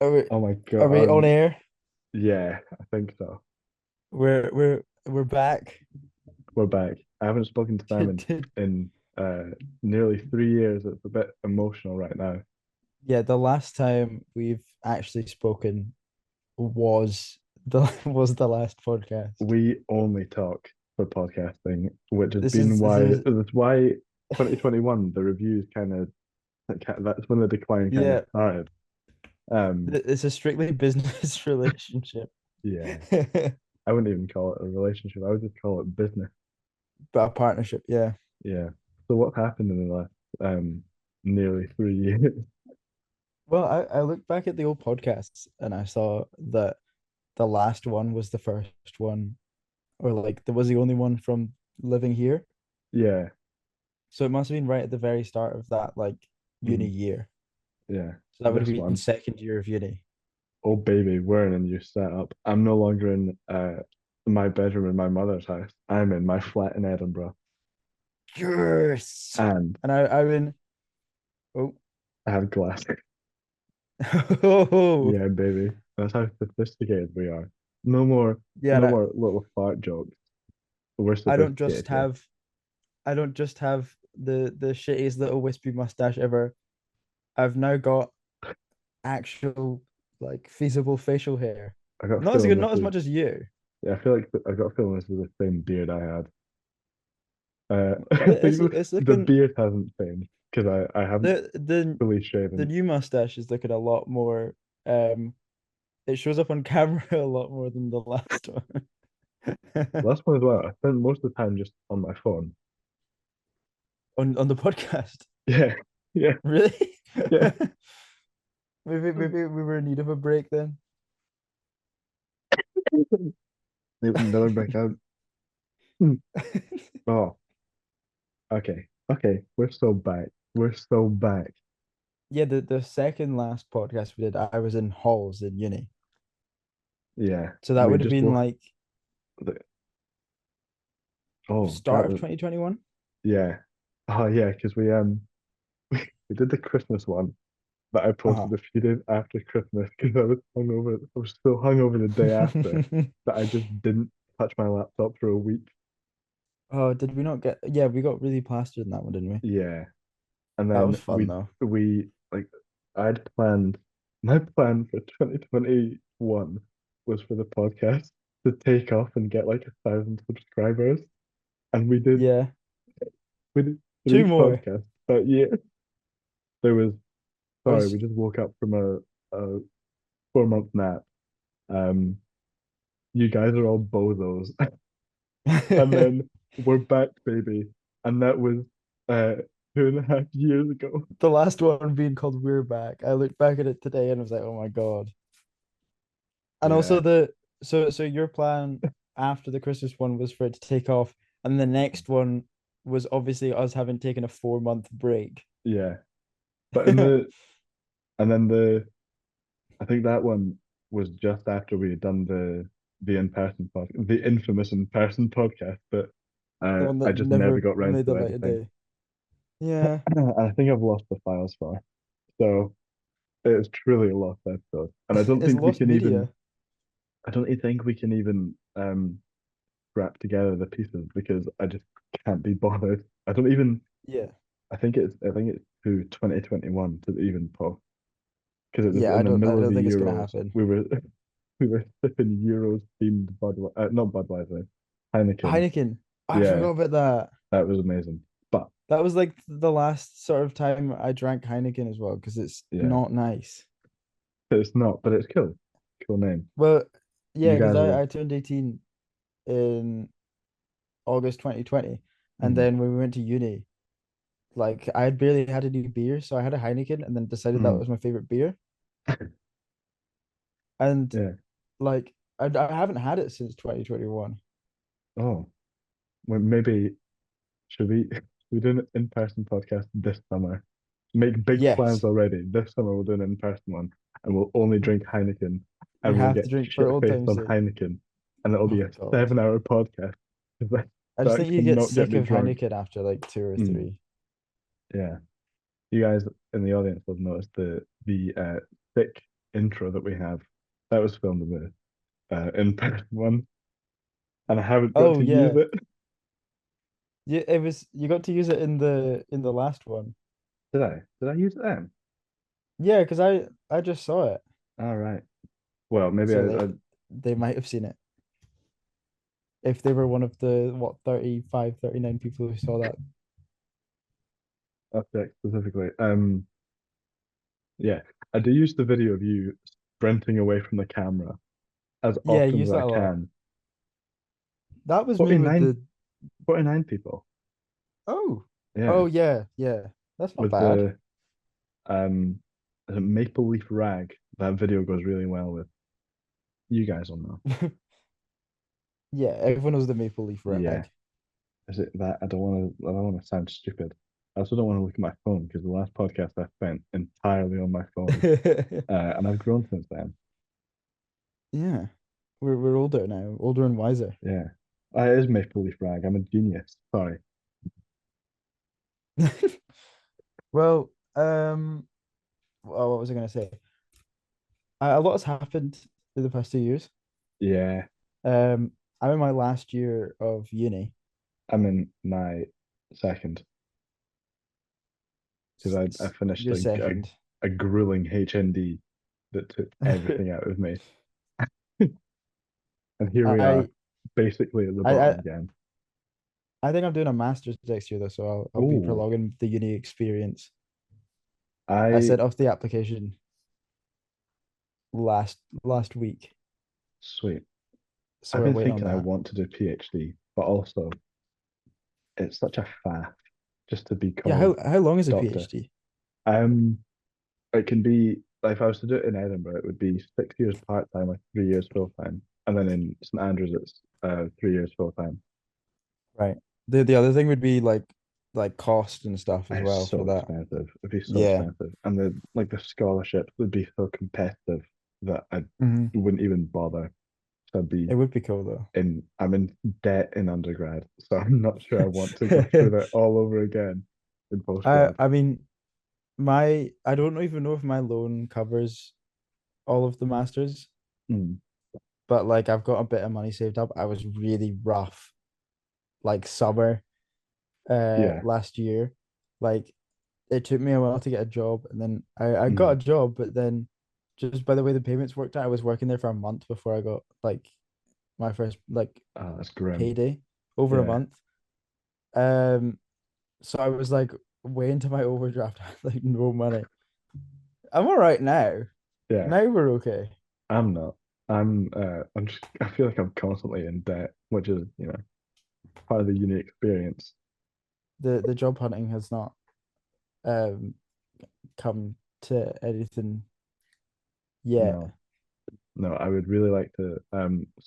Are we Oh my are God. we on air? Yeah, I think so. We're back. We're back. I haven't spoken to Simon in nearly 3 years. It's a bit emotional right now. Yeah, the last time we've actually spoken was the last podcast. We only talk for podcasting, which has This been is this why is 2021 the reviews kind of that's when the decline kind of yeah, started. Um, it's a strictly business relationship. yeah, I wouldn't even call it a relationship. I would just call it business. But a partnership, yeah. Yeah. So what happened in the last nearly 3 years? Well, I looked back at the old podcasts and I saw that the last one was the first one, or like there was the only one from living here. Yeah. So it must have been right at the very start of that like uni Mm, year. yeah. So that would have This been one. second year of uni. Oh baby, we're in a new setup. I'm no longer in my bedroom in my mother's house. I'm in my flat in Edinburgh. Yes. And And I mean, oh, I have glass. oh, Yeah, baby. That's how sophisticated we are. No more yeah. no more little fart jokes. We're I don't just sophisticated here. have, I don't just have the shittiest little wispy mustache ever. I've now got actual like feasible facial hair. I got a Not as feeling good, this not as is much as you. yeah, I feel like I got a feeling this is the same beard I had. I It's think it's the looking beard hasn't changed because I haven't the the fully the shaven. new mustache is looking a lot more. It shows up on camera a lot more than the last one. Last one as well. I spent most of the time just on my phone. On the podcast. Yeah, yeah, Really? yeah. Maybe we were in need of a break then. Never back out. Hmm. Oh, okay. Okay. We're so back. We're so back. Yeah, the second last podcast we did, I was in halls in uni. Yeah. So that We would have just been woke like oh, that start of was 2021. yeah. Oh yeah, because we did the Christmas one that I Uh-huh. posted a few days after Christmas because I was hungover. I was still hungover the day after that I just didn't touch my laptop for a week. Oh, did we not get? Yeah, we got really plastered in that one, didn't we? Yeah. And That was then fun though. we like I'd planned my plan for 2021 was for the podcast to take off and get like 1,000 subscribers. And Yeah, we did three two more. podcasts that year. There was I sorry, was we just woke up from a 4 month nap. Um you guys are all bozos. And the then we're back, baby. And that was uh 2.5 years ago. last one being called We're Back. I looked back at it today and I was like, oh my God. And also Yeah, so your plan after the Christmas one was for it to take off, and the next one was obviously us having taken a 4 month break. yeah. But in the and then the I think that one was just after we had done the in-person podcast, the infamous in-person podcast, but The one I that just never never got round made the to light of editing. day. Yeah. And I think I've lost the files for. So it's truly a lost episode. And It's lost media. I don't even think we can even scrap together the pieces because I just can't be bothered. I don't even Yeah. I think it's to 2021 to even post because it was Yeah, in the I middle of don't the think it's gonna Euros. happen. We were sipping Euros themed Budweiser, not Budweiser, Heineken. Heineken. I Yeah, forgot about that. that was amazing. But That was like the last sort of time I drank Heineken as well, because it's yeah, not nice. it's not, but it's cool. Cool name. Well, You yeah, because guys I, are, I turned 18 in August 2020. And mm, then when we went to uni, like I had barely had any beer, so I had a Heineken and then decided that mm, was my favorite beer. And yeah. like I haven't had it since 2021. Oh, well, maybe should we do an in-person podcast this summer? Make big plans Yes, already. This summer we'll do an in-person one, and we'll only drink Heineken, we and we'll have to get drink for old shit-faced time's on sake. Heineken, and it'll Oh be my a God. 7 hour podcast. 'Cause I just that think you get cannot get sick me of drunk. Heineken after like two or Mm, three. yeah. You guys in the audience will notice the thick intro that we have, that was filmed in the in-person one, and I haven't got Oh to use yeah. it. Yeah, it was you got to use it in the last one. Did I? Did I use it then? Yeah, because I just saw it. All right. Well, maybe So I they might have seen it. If they were one of the what 35, 39 people who saw that. object specifically. Yeah, I do use the video of you sprinting away from the camera as Yeah, I often as use I that a lot. can. That was me with 49, the 49 people. oh. Yeah, Oh yeah, yeah. That's not with bad. the um is it Maple Leaf Rag. That video goes really well with you guys on that. Yeah, everyone knows the maple leaf Yeah. rag. Is it that I don't want to sound stupid. I also don't want to look at my phone because the last podcast I spent entirely on my phone. And I've grown since then. Yeah. We're older now, older and wiser. Yeah. It is Maple Leaf Rag. I'm a genius. Sorry. Well, what was I gonna say? A lot has happened in the past 2 years. Yeah. Um, I'm in my last year of uni. I'm in my second because I finished Your second. a grueling HND that took everything out of me. And here we are, I basically at the I bottom I again. I think I'm doing a master's next year though, so I'll be Oh, prolonging the uni experience. I I sent off the application last week, sweet. so I've we're been waiting on thinking I that. want to do PhD, but also it's such a faff just to be Yeah, called how long is a doctor. PhD? Um, it can be like if I was to do it in Edinburgh, it would be 6 years part time or 3 years full time, and then in St Andrews it's 3 years full time. Right. The other thing would be like cost and stuff as It's well for so that. expensive. It'd be so Yeah. expensive, and the scholarships would be so competitive that I Hmm. wouldn't even bother. So I'd be It would be cool though. I'm in debt in undergrad, so I'm not sure I want to go through that all over again in postgrad. I mean my I don't even know if my loan covers all of the masters, Mm, but like I've got a bit of money saved up. I was really rough like summer yeah. last year. Like it took me a while to get a job and then I got a Mm, job, but then just by the way the payments worked out, I was working there for a month before I got like my first like that's grim. payday over a Yeah. month. So I was like way into my overdraft, I had like no money. I'm all right now. Yeah. Now we're okay. I'm not. I'm just I feel like I'm constantly in debt, which is, part of the uni experience. The job hunting has not um come to anything yet. No. No, I would really like to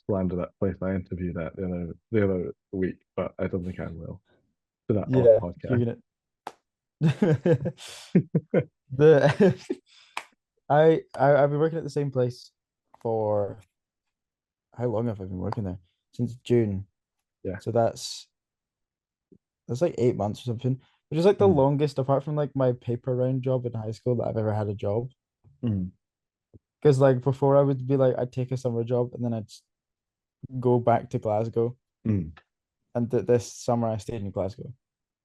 slander that place I interviewed at the other week, but I don't think I will. To that off Yeah, you're podcast. gonna the I've been working at the same place for how long have I been working there? Since June. Yeah. So that's like 8 months or something, which is like the Mm, longest apart from like my paper round job in high school that I've ever had a job. mm, Because like before I would be like I'd take a summer job and then I'd go back to Glasgow. mm. And this summer I stayed in Glasgow.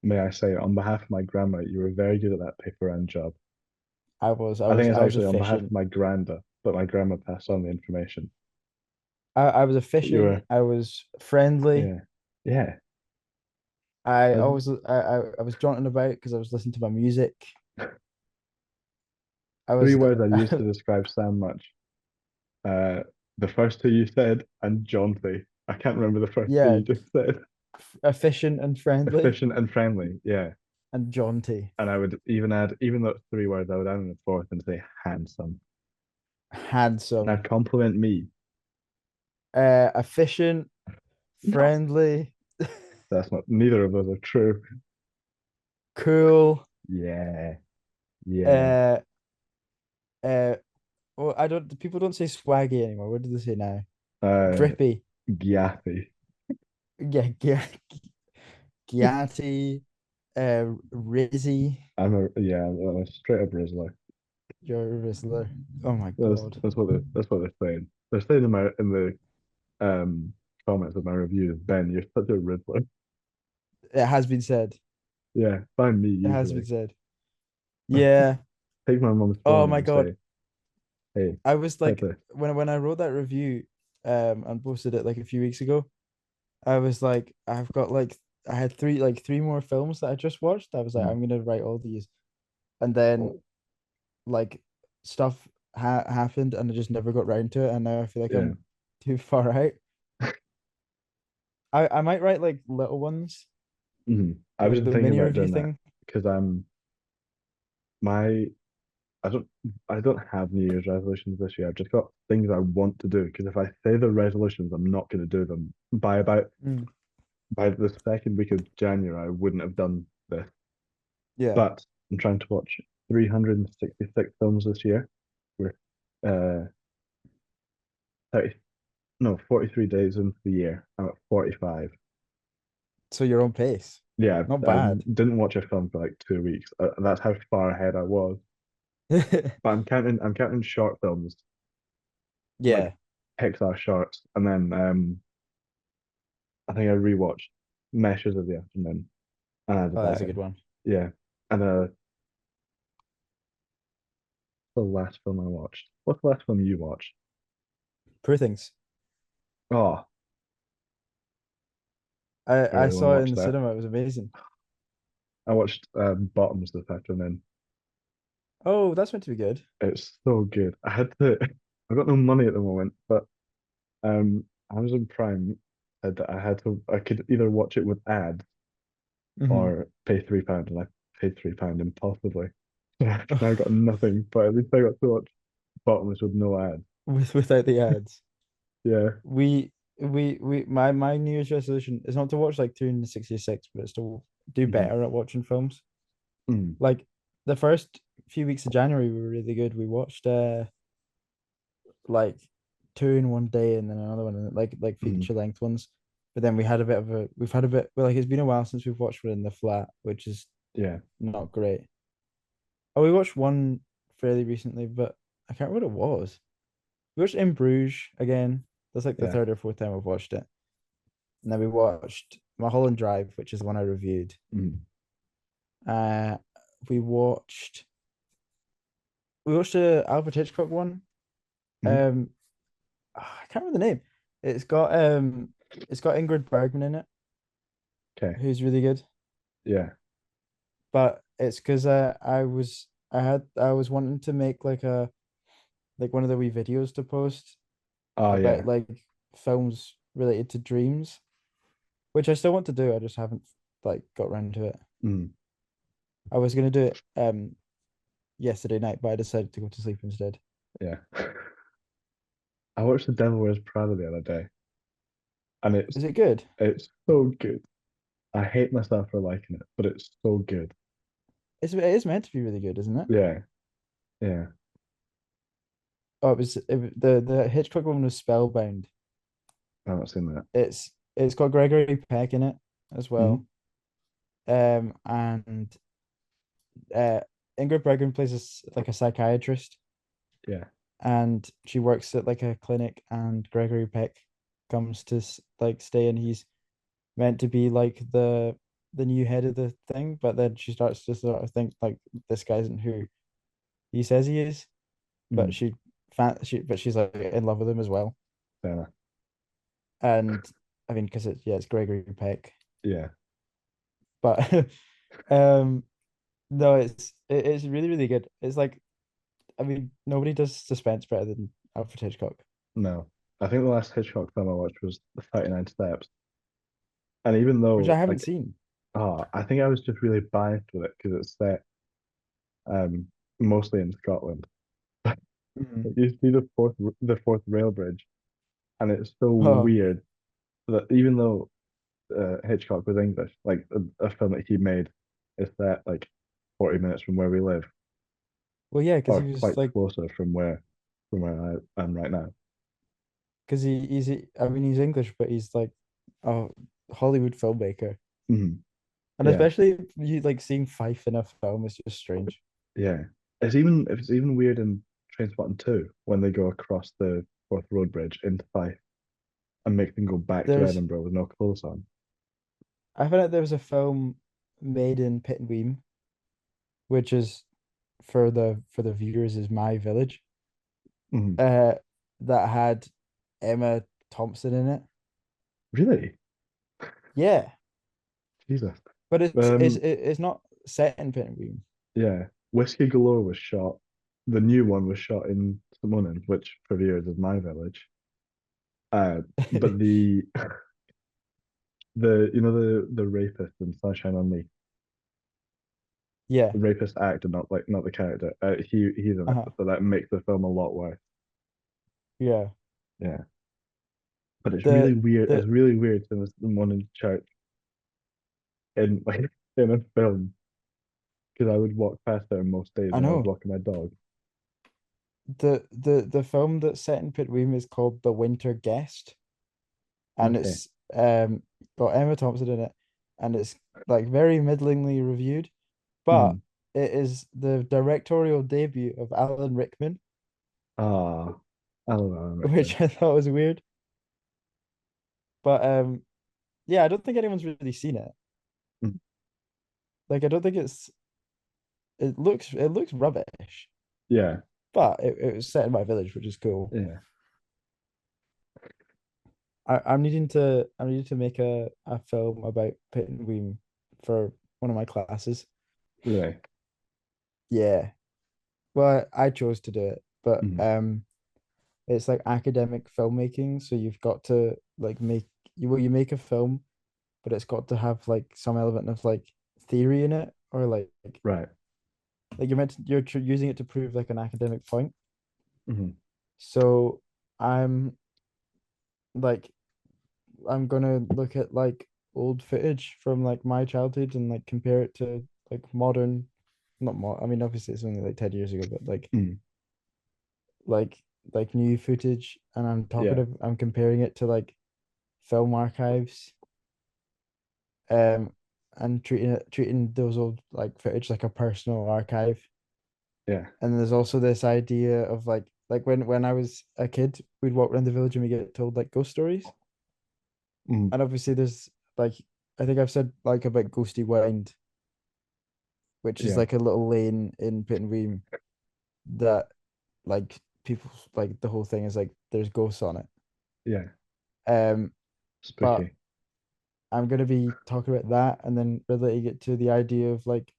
May I say, on behalf of my grandma, you were very good at that paper round job. I I think was it's I was actually on behalf of efficient. my granda, but my grandma passed on the information. I was But you efficient. were, I was friendly. yeah, yeah. I I, always I was jaunting about because I was listening to my music. I three was words I used to describe Sam much. Uh, the first two you said, and jaunty. I can't remember the first two yeah, you just said. efficient and friendly Efficient and friendly, yeah. and jaunty. And I would even add, even though it's three words, I would add in the fourth and say handsome. Now Handsome, compliment me. efficient, No, friendly, that's not. Neither of those are true. cool. Yeah, yeah. Uh, uh. Well, I don't. People don't say swaggy anymore. What do they say now? Uh, Drippy. Gaffy. Yeah, Giatti, Rizzy. I'm a straight up Rizzler. You're a Rizzler. Oh my That's God. that's what they're saying. They're saying in the comments of my review, Ben, you're such a Riddler. It has been said. Yeah, find me It has been usually. said. Yeah. Take my mom's Oh phone my and God. say, hey, I was type like this. when I wrote that review and posted it like a few weeks ago, I was like, I've got like I had three more films that I just watched. I was like, Mm, I'm gonna write all these. And then like stuff happened and I just never got round to it. And now I feel like yeah. I'm too far out. I might write like little ones, I was like just the thinking mini about review doing that thing. because my I don't I don't have New Year's resolutions this year. I've just got things I want to do because if I say the resolutions, I'm not going to do them. Mm, By the second week of January, I wouldn't have done this. yeah. But I'm trying to watch 366 films this year. We're uh 30, no 43 days into the year. I'm at 45. So your own pace. Yeah, Not I bad. didn't watch a film for like 2 weeks. That's how far ahead I was. But I'm counting short films like Yeah. Pixar shorts, and then I think I rewatched Meshes of the Afternoon and added Oh, that that's a good in. one. Yeah, and the last film I watched. What's the last film you watched? Poor things. Oh, I I really want to saw it in watch the that. cinema. It was amazing. I watched Bottoms this afternoon. Oh, that's meant to be good. It's so good. I had to. I've got no money at the moment, but Amazon Prime said that I could either watch it with ads Hmm. or pay £3, and I paid £3 impulsively. Now I got nothing, but at least I got to watch Bottomless with no ads. Without the ads. Yeah. My New Year's resolution is not to watch like 266, but it's to do Mhm. better at watching films. Mm. Like the first few weeks of January were really good. We watched like two in one day and then another one and like Mm. feature length ones. But then we've had a bit well, like it's been a while since we've watched one in the flat, which is Yeah. not great. Oh, we watched one fairly recently, but I can't remember what it was. We watched In Bruges again. That's like the Yeah. third or fourth time I've watched it. And then we watched Mulholland Drive, which is the one I reviewed. Mm. Uh, we watched we watched a Alfred Hitchcock one. Mm. I can't remember the name. It's got Ingrid Bergman in it, Okay. who's really good. Yeah. But it's because I was wanting to make like one of the wee videos to post Oh about yeah. like films related to dreams, which I still want to do. I just haven't like got around to it. Mm. I was gonna do it yesterday night, but I decided to go to sleep instead. Yeah. I watched The Devil Wears Prada the other day, and Is it good? it's so good. I hate myself for liking it, but it's so good. It is meant to be really good, isn't it? Yeah. Yeah. Oh, the Hitchcock one was Spellbound. I've not seen that. It's got Gregory Peck in it as Mm. well. And uh Ingrid Bergman plays like a psychiatrist Yeah. and she works at like a clinic and Gregory Peck comes to like stay and he's meant to be like the new head of the thing, but then she starts to sort of think like this guy isn't who he says he is, but Mm. she's like in love with him as well. Fair enough. And I mean, because it's Gregory Peck, Yeah. but um no, it's really really good. It's like I mean nobody does suspense better than Alfred Hitchcock, No. I think the last Hitchcock film I watched was The 39 Steps. And even which I though, haven't like, seen. I think I was just really biased with it because it's set um, mostly in Scotland. Mhm. It used to be the fourth rail bridge, and it's so Oh, weird that even though Hitchcock was English, like a film that he made is set like 40 minutes from where we live, well, yeah, because he or was quite like, closer from where I am right now. because I mean, he's English, but he's like a Hollywood filmmaker, Mhm. and Yeah, especially you like seeing Fife in a film is just strange. yeah. it's even weird in Trainspotting 2 when they go across the Forth Road Bridge into Fife and make them go back to There's Edinburgh with no clothes on. I found out there was a film made in Pitt and Weem, which is for the viewers is My Village. Mhm. Uh, that had Emma Thompson in it. Really? Yeah, Jesus. but Um, it's not set in Pitt and Weem. yeah. Whiskey Galore was shot. The new one was shot in St Munins, which for viewers is my village. But the you know the rapist in Sunshine on Me, Yeah. the rapist actor, not the character. He's in it, Uh-huh. so that makes the film a lot worse. Yeah. Yeah. But it's really The weird. It's the really weird to miss someone in church in like in a film because I would walk past there most days I when I was know. walking my dog. The film that's set in Pitt and Weem is called The Winter Guest, and Okay. it's got Emma Thompson in it, and it's like very middlingly reviewed, but Mm. it is the directorial debut of Alan Rickman, Ah, I love Alan Rickman. which I thought was weird. But yeah, I don't think anyone's really seen it. Mm. Like I don't think it looks rubbish, Yeah, but it was set in my village, which is cool. yeah, I'm needing to make a film about Pitt and Weem for one of my classes. really. Yeah. Well, I chose to do it, but Mm. it's like academic filmmaking, so you've got to like you make a film, but it's got to have like some element of like theory in it, or Right. like you're using it to prove like an academic point. Mm. So I'm like I'm gonna look at like old footage from like my childhood and like compare it to like modern, not more. I mean, obviously it's only like 10 years ago, but Mm. like new footage, and Yeah, I'm comparing it to like film archives, um, and treating those old like footage like a personal archive. yeah. And there's also this idea of like when I was a kid, we'd walk around the village and we get told like ghost stories. Mm. And obviously there's like I think I've said like about Ghosty Wynd, which is Yeah, like a little lane in Pittenweem that like people like the whole thing is like there's ghosts on it. yeah. Um, but Spooky. I'm gonna be talking about that and then relating it to the idea of like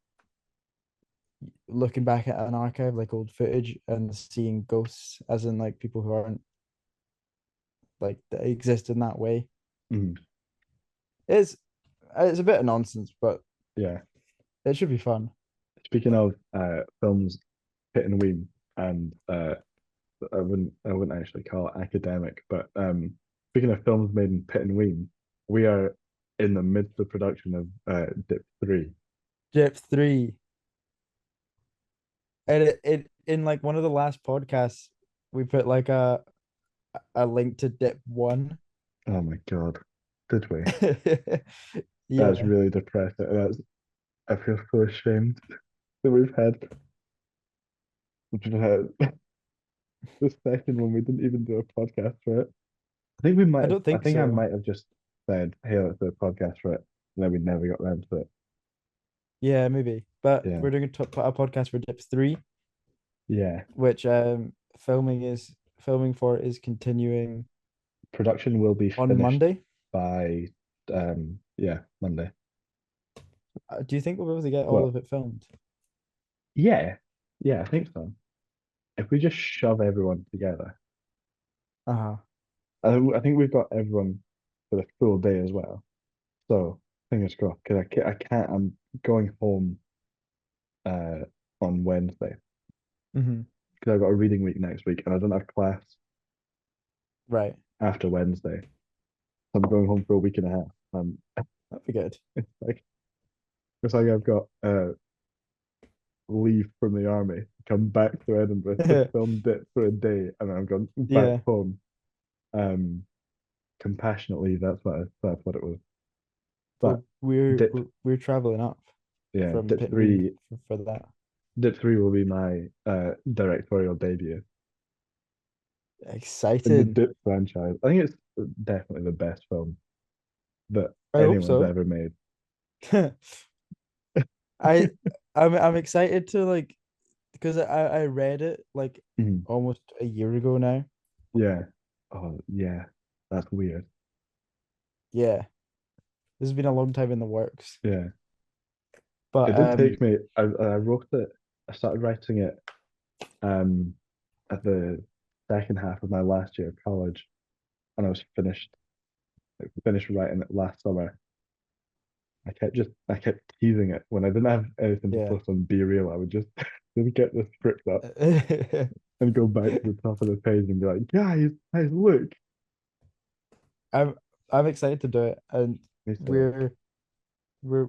looking back at an archive, like old footage, and seeing ghosts, as in like people who aren't like that exist in that way. Mm. It's it's a bit of nonsense, but Yeah. it should be fun. Speaking of films, Pit and Weem, and I wouldn't actually call it academic, but speaking of films made in Pit and Weem, we are in the midst of production of Dip 3. Dip 3. And it in like one of the last podcasts, we put like a link to Dip 1. Oh my God. Did we? That's Yeah. really depressing. I feel so ashamed that we've had the second one. We didn't even do a podcast for it. I don't I think think I so. might have just said, hey, let's do a podcast for it. And then we never got around to it. Yeah, maybe. But Yeah. we're doing a podcast for Dip 3, Yeah. which filming for is continuing Production will be on finished Monday. by yeah, Monday. Do you think we'll be able to get all Well, of it filmed? yeah. Yeah, I think so. If we just shove everyone together, Uh-huh. I think we've got everyone for the full day as well. So fingers crossed, because I can't. I'm going home uh on Wednesday Hmm. because I've got a reading week next week, and I don't have class Right. after Wednesday. So I'm going home for a week and a half. That'd be good. It's like it's like I've got leave from the army, come back to Edinburgh to film Dit for a day, and then I'm going back Yeah. home. Um, compassionate leave. That's what it was. But Well, Dip, we're traveling up yeah, from Dip Pittenweem three. for that. Dip 3 will be my directorial debut in the Exciting. Dip franchise. I think it's definitely the best film that I hope anyone's so. ever made. I I'm excited to like because I read it like Mhm. almost a year ago now. Yeah. Oh, yeah. That's weird. Yeah, this has been a long time in the works. Yeah. It But did take me, I wrote it, I started writing it um at the second half of my last year of college, and I was finished writing it last summer. I kept teasing it when I didn't have anything to yeah. post on Be Real. I would just just get the script up and go back to the top of the page and be like, guys, look. I'm I'm excited to do it, and Me too. we're we're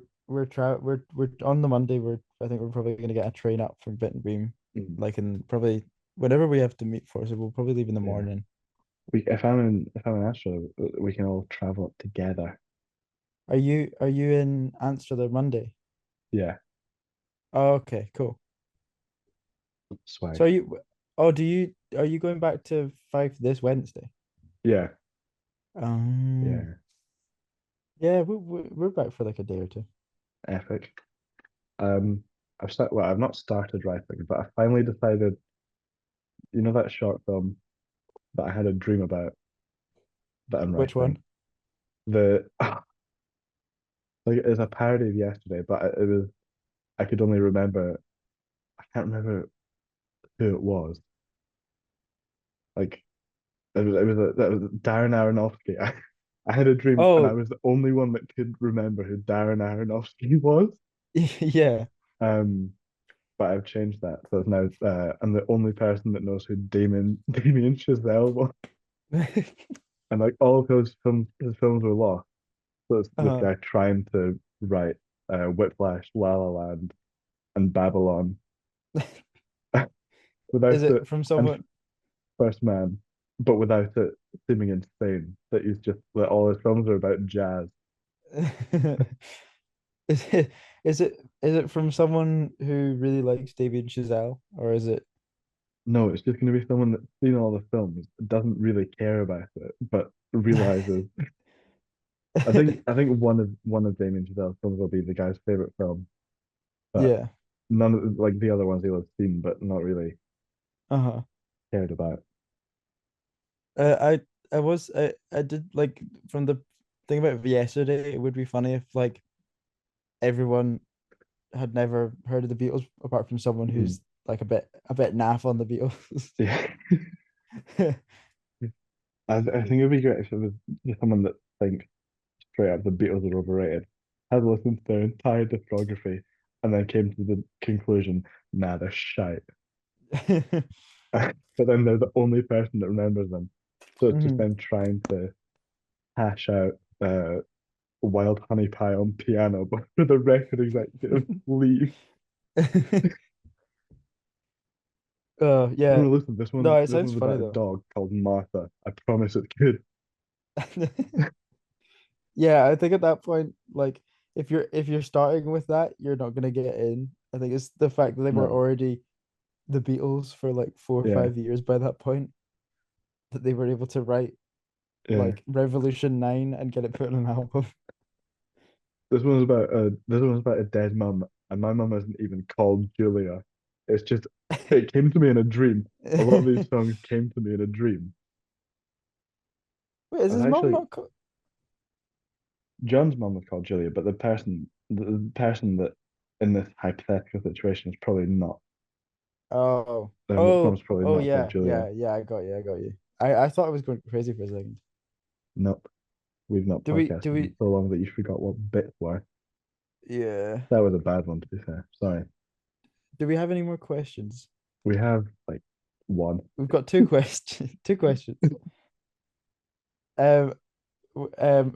on the Monday. I think we're probably gonna get a train up from Benton Beam, Mm, like in probably whenever we have to meet for. So we'll probably leave in the yeah. morning. If I'm in Astro, we can all travel up together. Are you in Amsterdam Monday? Yeah, Oh, okay, cool. So swag. are you going back to Fife this Wednesday? Yeah, Um, yeah, yeah, we're back for like a day or two. epic. Um, I've not started writing, but I finally decided, you know that short film that I had a dream about that I'm Which writing? one? The like it's a parody of yesterday, but it was I could only remember I can't remember who it was. Like that was Darren Aronofsky. I had a dream and I Oh, was the only one that could remember who Darren Aronofsky was. yeah. Um, but I've changed that. So it's now I'm the only person that knows who Damien Chazelle was. And like all of his films were lost. So it's this Uh, guy trying to write Whiplash, La La Land, and Babylon is without it it, from and someone? First Man, but without it seeming insane that he's just that all his films are about jazz. Is it is it from someone who really likes David Chazelle, or is it? No, it's just going to be someone that's seen all the films, doesn't really care about it, but realizes. I think one of Damien Chazelle's films will be the guy's favorite film, but Yeah. none of like the other ones he'll have seen, but not really Uh-huh. cared about. I did like from the thing about yesterday, it would be funny if like everyone had never heard of the Beatles apart from someone Mm. who's like a bit naff on the Beatles. Yeah, I think it'd be great if it was just someone that thinks straight up the Beatles are overrated, had listened to their entire discography, and then came to the conclusion, nah, they're shite. But then they're the only person that remembers them. So it's just Mhm. them trying to hash out Wild Honey Pie on piano, but for the record executive, leave. Yeah. No, listen, No, it this sounds one's funny about a though. dog called Martha. I promise it's good. Yeah, I think at that point, like if you're starting with that, you're not gonna get in. I think it's the fact that they were No, already the Beatles for like four or yeah, 5 years by that point that they were able to write yeah. like Revolution 9 and get it put on an album. This one's about a dead mum, and my mum isn't even called Julia. It's just it came to me in a dream. A lot of these Wait, songs came to me in a dream. is I've his mom actually not called? John's mum was called Julia, but the person that in this hypothetical situation is probably not. Oh, Their oh, mum's probably oh not called yeah, Julia. yeah, yeah. I got you. I got you. I thought I was going crazy for a second. Nope. We've not Do we? podcasted Do in we? so long that you forgot what bits were. Yeah. That was a bad one, to be fair. Sorry. Do we have any more questions? We have like one. We've got two questions. Two questions. Um,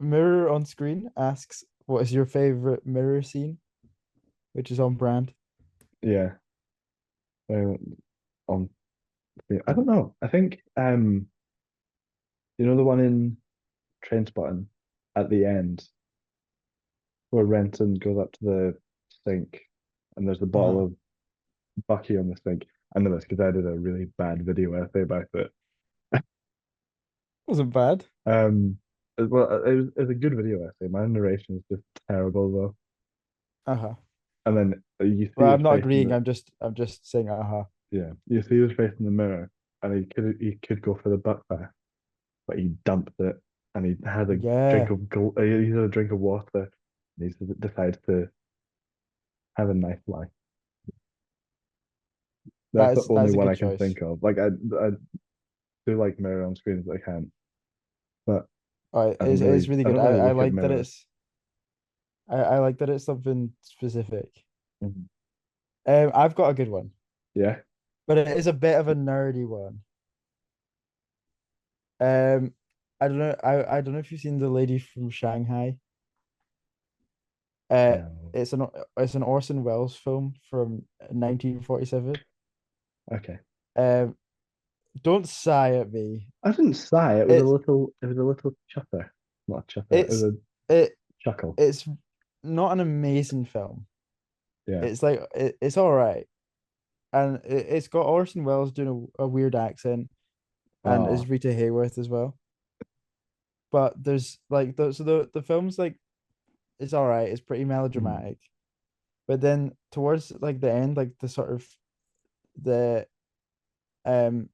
Mirror on Screen asks, "What is your favorite mirror scene?" Which is on brand. Yeah. Uh, on I don't know. I think you know the one in Trainspotting at the end where Renton goes up to the sink and there's the bottle Uh-huh. of Bucky on the sink. I know this because I did a really bad video essay about it. Wasn't bad. It was a good video essay. My narration is just terrible though. Uh-huh. And then you see Well, his I'm not face in agreeing. the I'm just saying uh-huh. yeah, you see his face in the mirror, and he could go for the butt bath, but he dumped it, and he had a drink Yeah. of he had a drink of water, and he decides to have a nice life. That's the only That's a one good I can choice. think of. Like I do like mirror on screens, I can, but Oh, it's really I good. don't I, really I look at like that mirror. it's I like that it's something specific. Mhm. I've got a good one, Yeah, but it is a bit of a nerdy one. Um, I don't know if you've seen The Lady from Shanghai. Uh, no, it's an Orson Welles film from 1947. okay. Um, don't sigh at me. I didn't sigh. It's It was a little chutter, not a chutter. It was it's a it chuckle. it's not an amazing film. Yeah. It's like it's all right, and it's got Orson Welles doing a weird accent, and is Oh. Rita Hayworth as well. But there's like the film's like it's all right. It's pretty Mm, melodramatic, but then towards like the end, like the um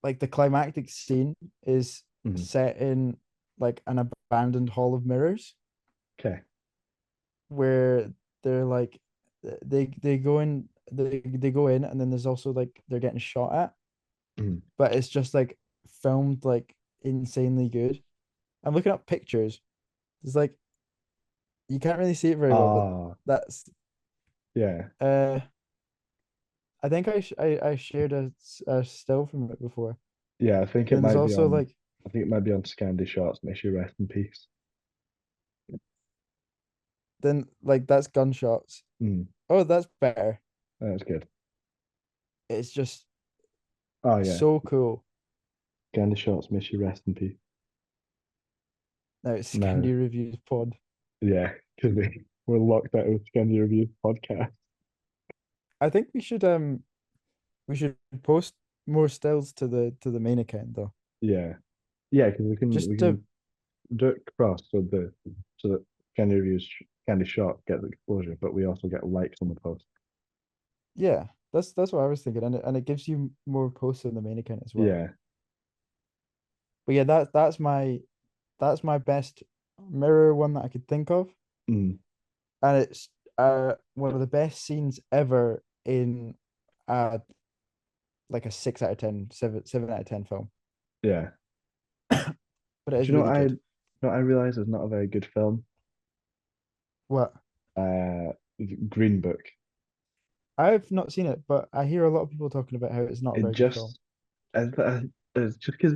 like the climactic scene is mm. set in like an abandoned hall of mirrors Okay. where they're like they go in they go in and then there's also like they're getting shot at, Mm. but it's just like filmed like insanely good. I'm looking up pictures. It's like you can't really see it very well, but Ah, that's yeah. uh I think I shared a still from it before. Yeah, Then there's also like I think it might be on Scandi Shots. May she rest in peace. then like that's gunshots. Mm, Oh, that's better. that's good. It's just Oh yeah, so cool. Scandi Shots. May she rest in peace. Now it's No, Scandi Reviews Pod. yeah, because we're locked out of Scandi Reviews podcast. I think we should post more stills to the main account though. Yeah, yeah, because we Just to can do it cross so that Scandi Reviews Scandi Shot get the exposure, but we also get likes on the post. yeah, that's what I was thinking, and it gives you more posts on the main account as well. Yeah. But yeah, that's my best mirror one that I could think of, Mm, and it's one of the best scenes ever in uh like a 6 out of 10, seven out of 10 film. yeah. But it Do is you know what really I? good. You know what I realize is not a very good film. What? Uh, Green Book. I've not seen it, but I hear a lot of people talking about how it's not a It very good film. just it's just because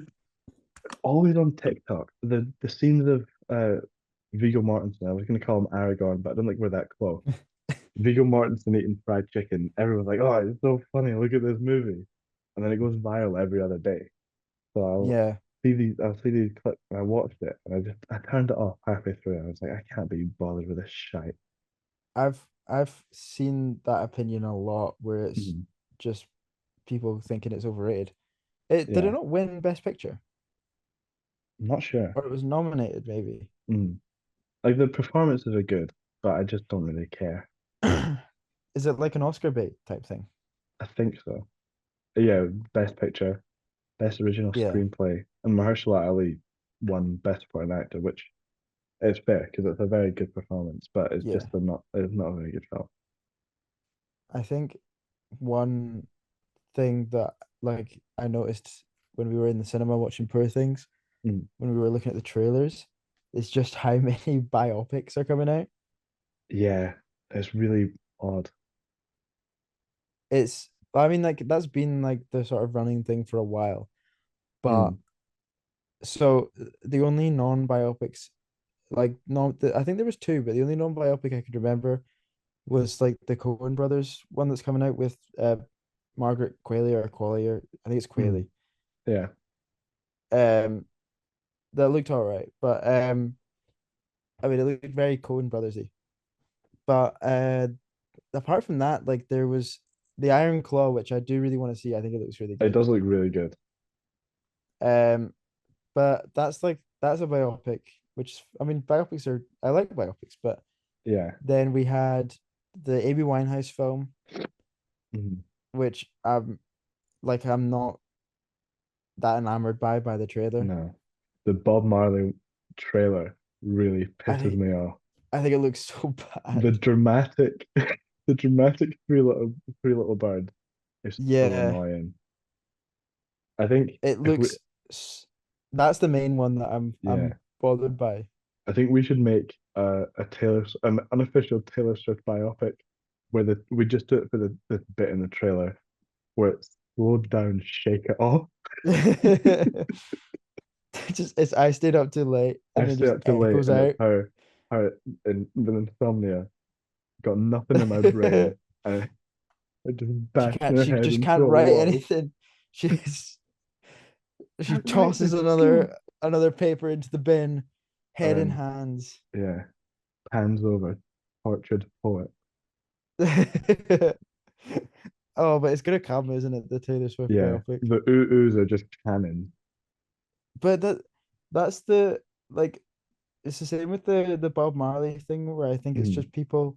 always on TikTok the scenes of Viggo Mortensen. I was going to call him Aragorn, but I don't think we're that close. Viggo Mortensen eating fried chicken. Everyone's like, "Oh, it's so funny! Look at this movie," and then it goes viral every other day. So Yeah, I'll see these clips, and I watched it, and I turned it off halfway through. I was like, I can't be bothered with this shite. I've seen that opinion a lot where it's Mhm. just people thinking it's overrated. It did it Yeah, not win Best Picture? I'm not sure. Or it was nominated maybe. Mm. Like the performances are good, but I just don't really care. Is it like an Oscar bait type thing? I think so. Yeah, Best Picture, Best Original Yeah, Screenplay, and Mahershala Ali won Best Supporting Actor, which is fair because it's a very good performance, but yeah. it's not a very good film. I think one thing that like I noticed when we were in the cinema watching Poor Things, Mm. when we were looking at the trailers, is just how many biopics are coming out. Yeah, it's really odd. I mean, like that's been like the sort of running thing for a while. But Mm. so the only non-biopics, like no, I think there was two, but the only non-biopic I could remember was like the Coen brothers one that's coming out with Margaret Qualley or Qualley or I think it's Mm. Qualley. Yeah. Um, that looked all right, but I mean it looked very Coen brothersy. But apart from that, like there was the Iron Claw, which I do really want to see. I think it looks really It good. does look really good. Um, but that's a biopic, which I mean, biopics are I like biopics, but Yeah. then we had the Amy Winehouse film, Mhm. which I'm not that enamored by the trailer. No. The Bob Marley trailer really I pisses think me off. I think it looks so The bad. dramatic, the dramatic three little bird is so Yeah, annoying. I think it if we, looks that's the main one that yeah, I'm bothered by. I think we should make an unofficial Taylor Swift biopic where we just do it for the bit in the trailer where it's slowed down, shake it off. Just it's I stayed up too late I and then stay just up too late, echoes and it's out. how in with insomnia, got nothing in my brain, and I just bash my She head just into can't a write wall. anything. She's she Can't write tosses this too. another paper into the bin, And head in then hands. yeah, pans over, tortured poet. Oh, but it's gonna come, isn't it? The Taylor Swift Yeah, biopic. the ooh-oohs are just canon. But that's the like it's the same with the Bob Marley thing where I think it's Mm, just people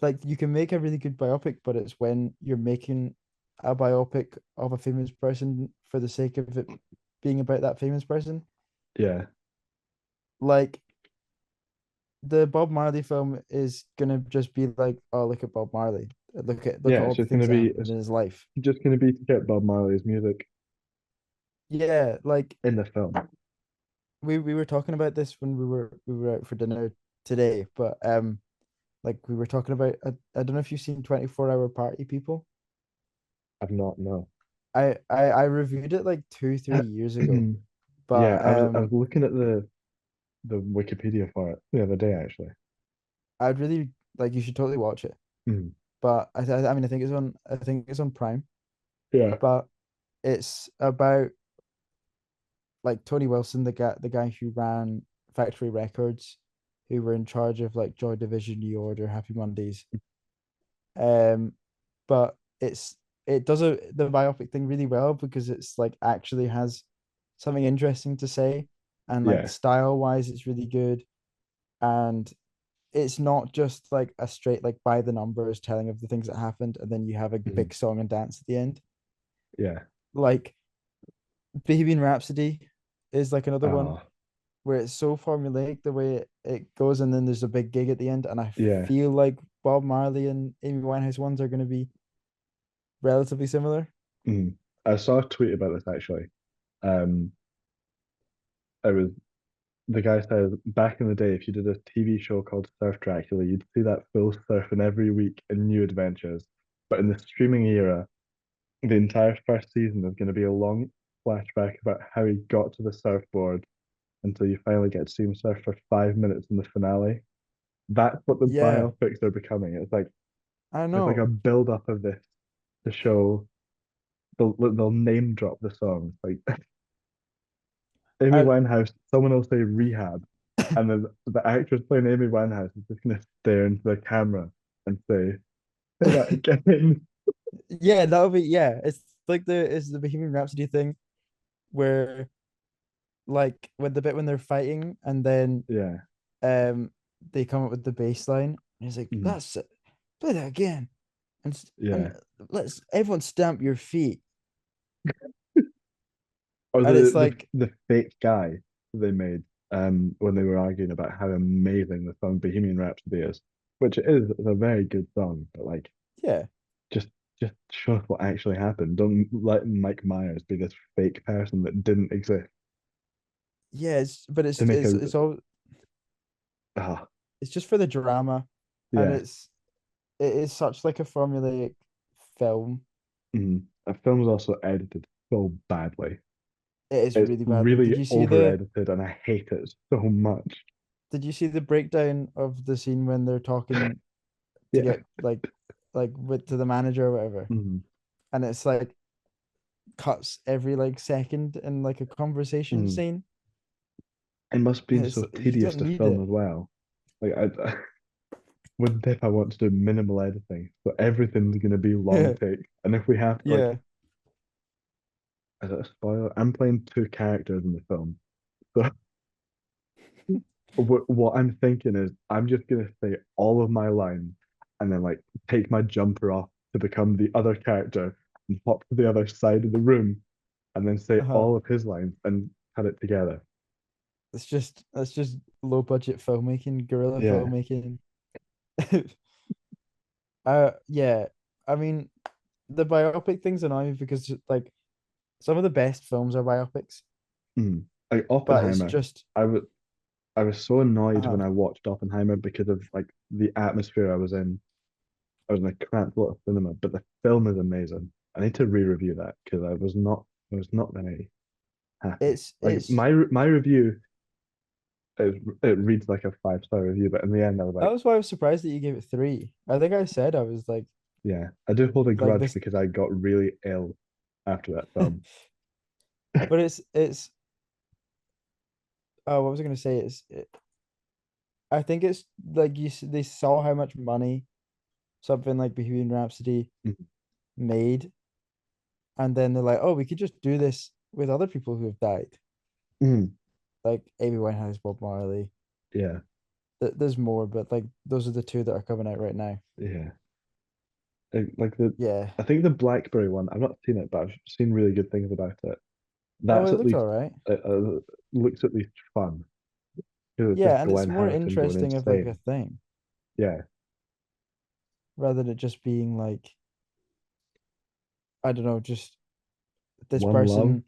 like you can make a really good biopic, but it's when you're making a biopic of a famous person for the sake of it being about that famous person. yeah, Like the Bob Marley film is gonna just be like, oh, look at Bob Marley. Look yeah. at all It's the just things gonna that be happened in his life. to get Bob Marley's music Yeah, like in the film. we were talking about this when we were out for dinner today, but like we were talking about I don't know if you've seen 24 Hour Party People. I've not no. I reviewed it like 3 years ago, Yeah, but I was looking at the Wikipedia for it the other day actually. I'd really like you should totally watch it. Mm, But I mean I think it's on Prime, yeah. but it's about like Tony Wilson, the guy who ran Factory Records, who were in charge of like Joy Division, New Order, Happy Mondays. Um, but it does the biopic thing really well because it's like actually has something interesting to say, and like Yeah. style wise, it's really good, and it's not just like a straight like by the numbers telling of the things that happened, and then you have a Mhm. big song and dance at the end. Yeah. Like Bohemian Rhapsody is like another one Oh, where it's so formulaic the way it goes, and then there's a big gig at the end. And I yeah. feel like Bob Marley and Amy Winehouse ones are going to be relatively similar. Mm. I saw a tweet about this actually. Um, it was the guy says back in the day, if you did a TV show called Surf Dracula, you'd see that Phil surfing every week in new adventures. But in the streaming era, the entire first season is going to be a long flashback about how he got to the surfboard until you finally get to see him surf for 5 minutes in the finale. That's what the Yeah, biopics are becoming. I It's like a know. build up of this to show they'll name drop the songs. Like Amy I Winehouse, someone will say rehab, and then the actress playing Amy Winehouse is just gonna stare into the camera and say that again. yeah, that'll be yeah. It's the Bohemian Rhapsody thing where like with the bit when they're fighting and then Yeah. um they come up with the bass line and he's like, Mhm. that's it. Play that again. And Yeah. let's everyone stamp your feet. Or And the it's the like, the fake guy they made when they were arguing about how amazing the song Bohemian Rhapsody is, which it is it's a very good song, but like yeah, just just show us what actually happened. Don't let Mike Myers be this fake person that didn't exist yeah, but to make a it's all ah it's just for the drama, and yeah. it is such like a formulaic film. A film's also edited so badly. It is It's really badly. really over edited and I hate it so much. Did you see the breakdown of the scene when they're talking to Yeah. get to the manager or whatever? Mhm. And it's like cuts every like second in like a conversation Mm. scene. It must have And been it's so you tedious don't to need film it. as well. Like Wouldn't if I want to do minimal editing, so everything's gonna be long take. And if we have to like, Yeah. is it a spoiler? I'm playing two characters in the film. So what I'm thinking is I'm just gonna say all of my lines and then like take my jumper off to become the other character and hop to the other side of the room and then say Uh-huh. all of his lines and cut it together. That's just low budget filmmaking, guerrilla Yeah. filmmaking. Yeah. I mean, the biopic thing's annoying because like some of the best films are biopics, Mm. Like but it's Oppenheimer, just I was I was so annoyed when uh I watched Oppenheimer because of like the atmosphere I was in. I was in a cramped lot of cinema, but the film is amazing. I need to re-review that because I was not very happy. Like it's my review it reads like a 5-star review, but in the end I was that like, was why I was surprised that you gave it three. I think I said I was yeah, I do hold a like grudge this, because I got really ill after that film. but it's oh, what was I gonna say? I think it's like they saw how much money something like Bohemian Rhapsody made, and then they're like, oh, we could just do this with other people who have died, Mm. like Amy Winehouse, Bob Marley. Yeah, There's more, but like those are the two that are coming out right now. yeah. Like the Yeah. I think the Blackberry one. I've not seen it, but I've seen really good things about it. Oh, That's it at looks least all right. looks at least fun because it's just Yeah, and it's Glenn more Harrison going interesting of like a insane. thing Yeah, rather than it just being like I don't know, just this one love. person.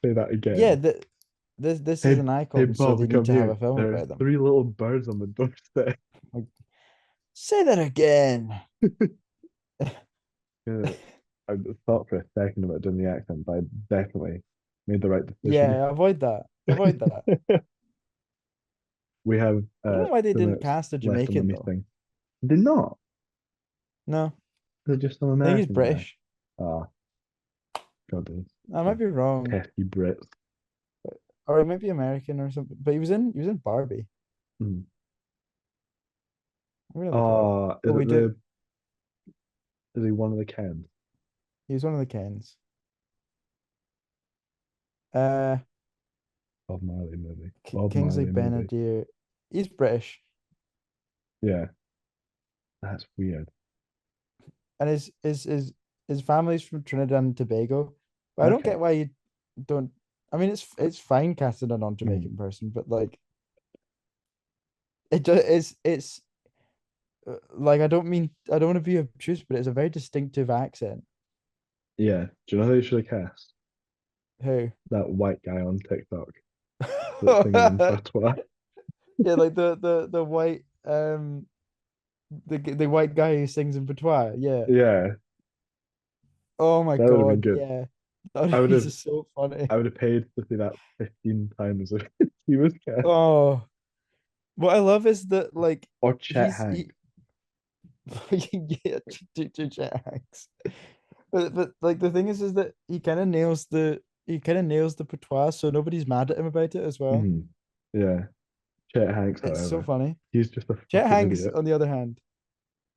Say that Yeah, again. this is Hey, an hey, icon, so they Bob, need come to have here. a film There are about them. three little birds on the doorstep. Like, say that again. Yeah, I thought for a second about doing the accent, but I definitely made the right decision. Yeah, avoid that. Avoid that. We have I don't know why they 2 didn't minutes cast a left on the Jamaican though. meeting. Did not. No, They're just some I think he's American guy. British. Ah, God, I might those be wrong, pesky Brits. or he might be American or something. But he was in Barbie. Mm. I'm gonna look it up. Ah, Oh, is we it do. is he one of the Kens? He was one of the Kens. Uh, Bob Marley movie. Bob Kingsley Marley movie. Benadir. He's British, Yeah, that's weird. and his family's from Trinidad and Tobago. But I don't Okay. get why you don't. I mean, it's fine casting a Mm. non-Jamaican person, but like it just it's like I don't want to be obtuse, but it's a very distinctive accent. Yeah. Do you know who you should have cast? Who? That white guy on TikTok that's singing in patois. Yeah, like the white the white guy who sings in patois. Yeah. Yeah, Oh my that would have been God. good. Yeah. That I would is have just so funny. I would have paid to see that 15 times if he was cast. Oh, what I love is that like Or Chet he's Hanks. he yeah, to Jax. But like the thing is that he kind of nails the patois, so nobody's mad at him about it as well. Mhm. Yeah. Chet Hanks, It's so however, funny. he's just a Chet fucking Hanks, idiot. on the other hand,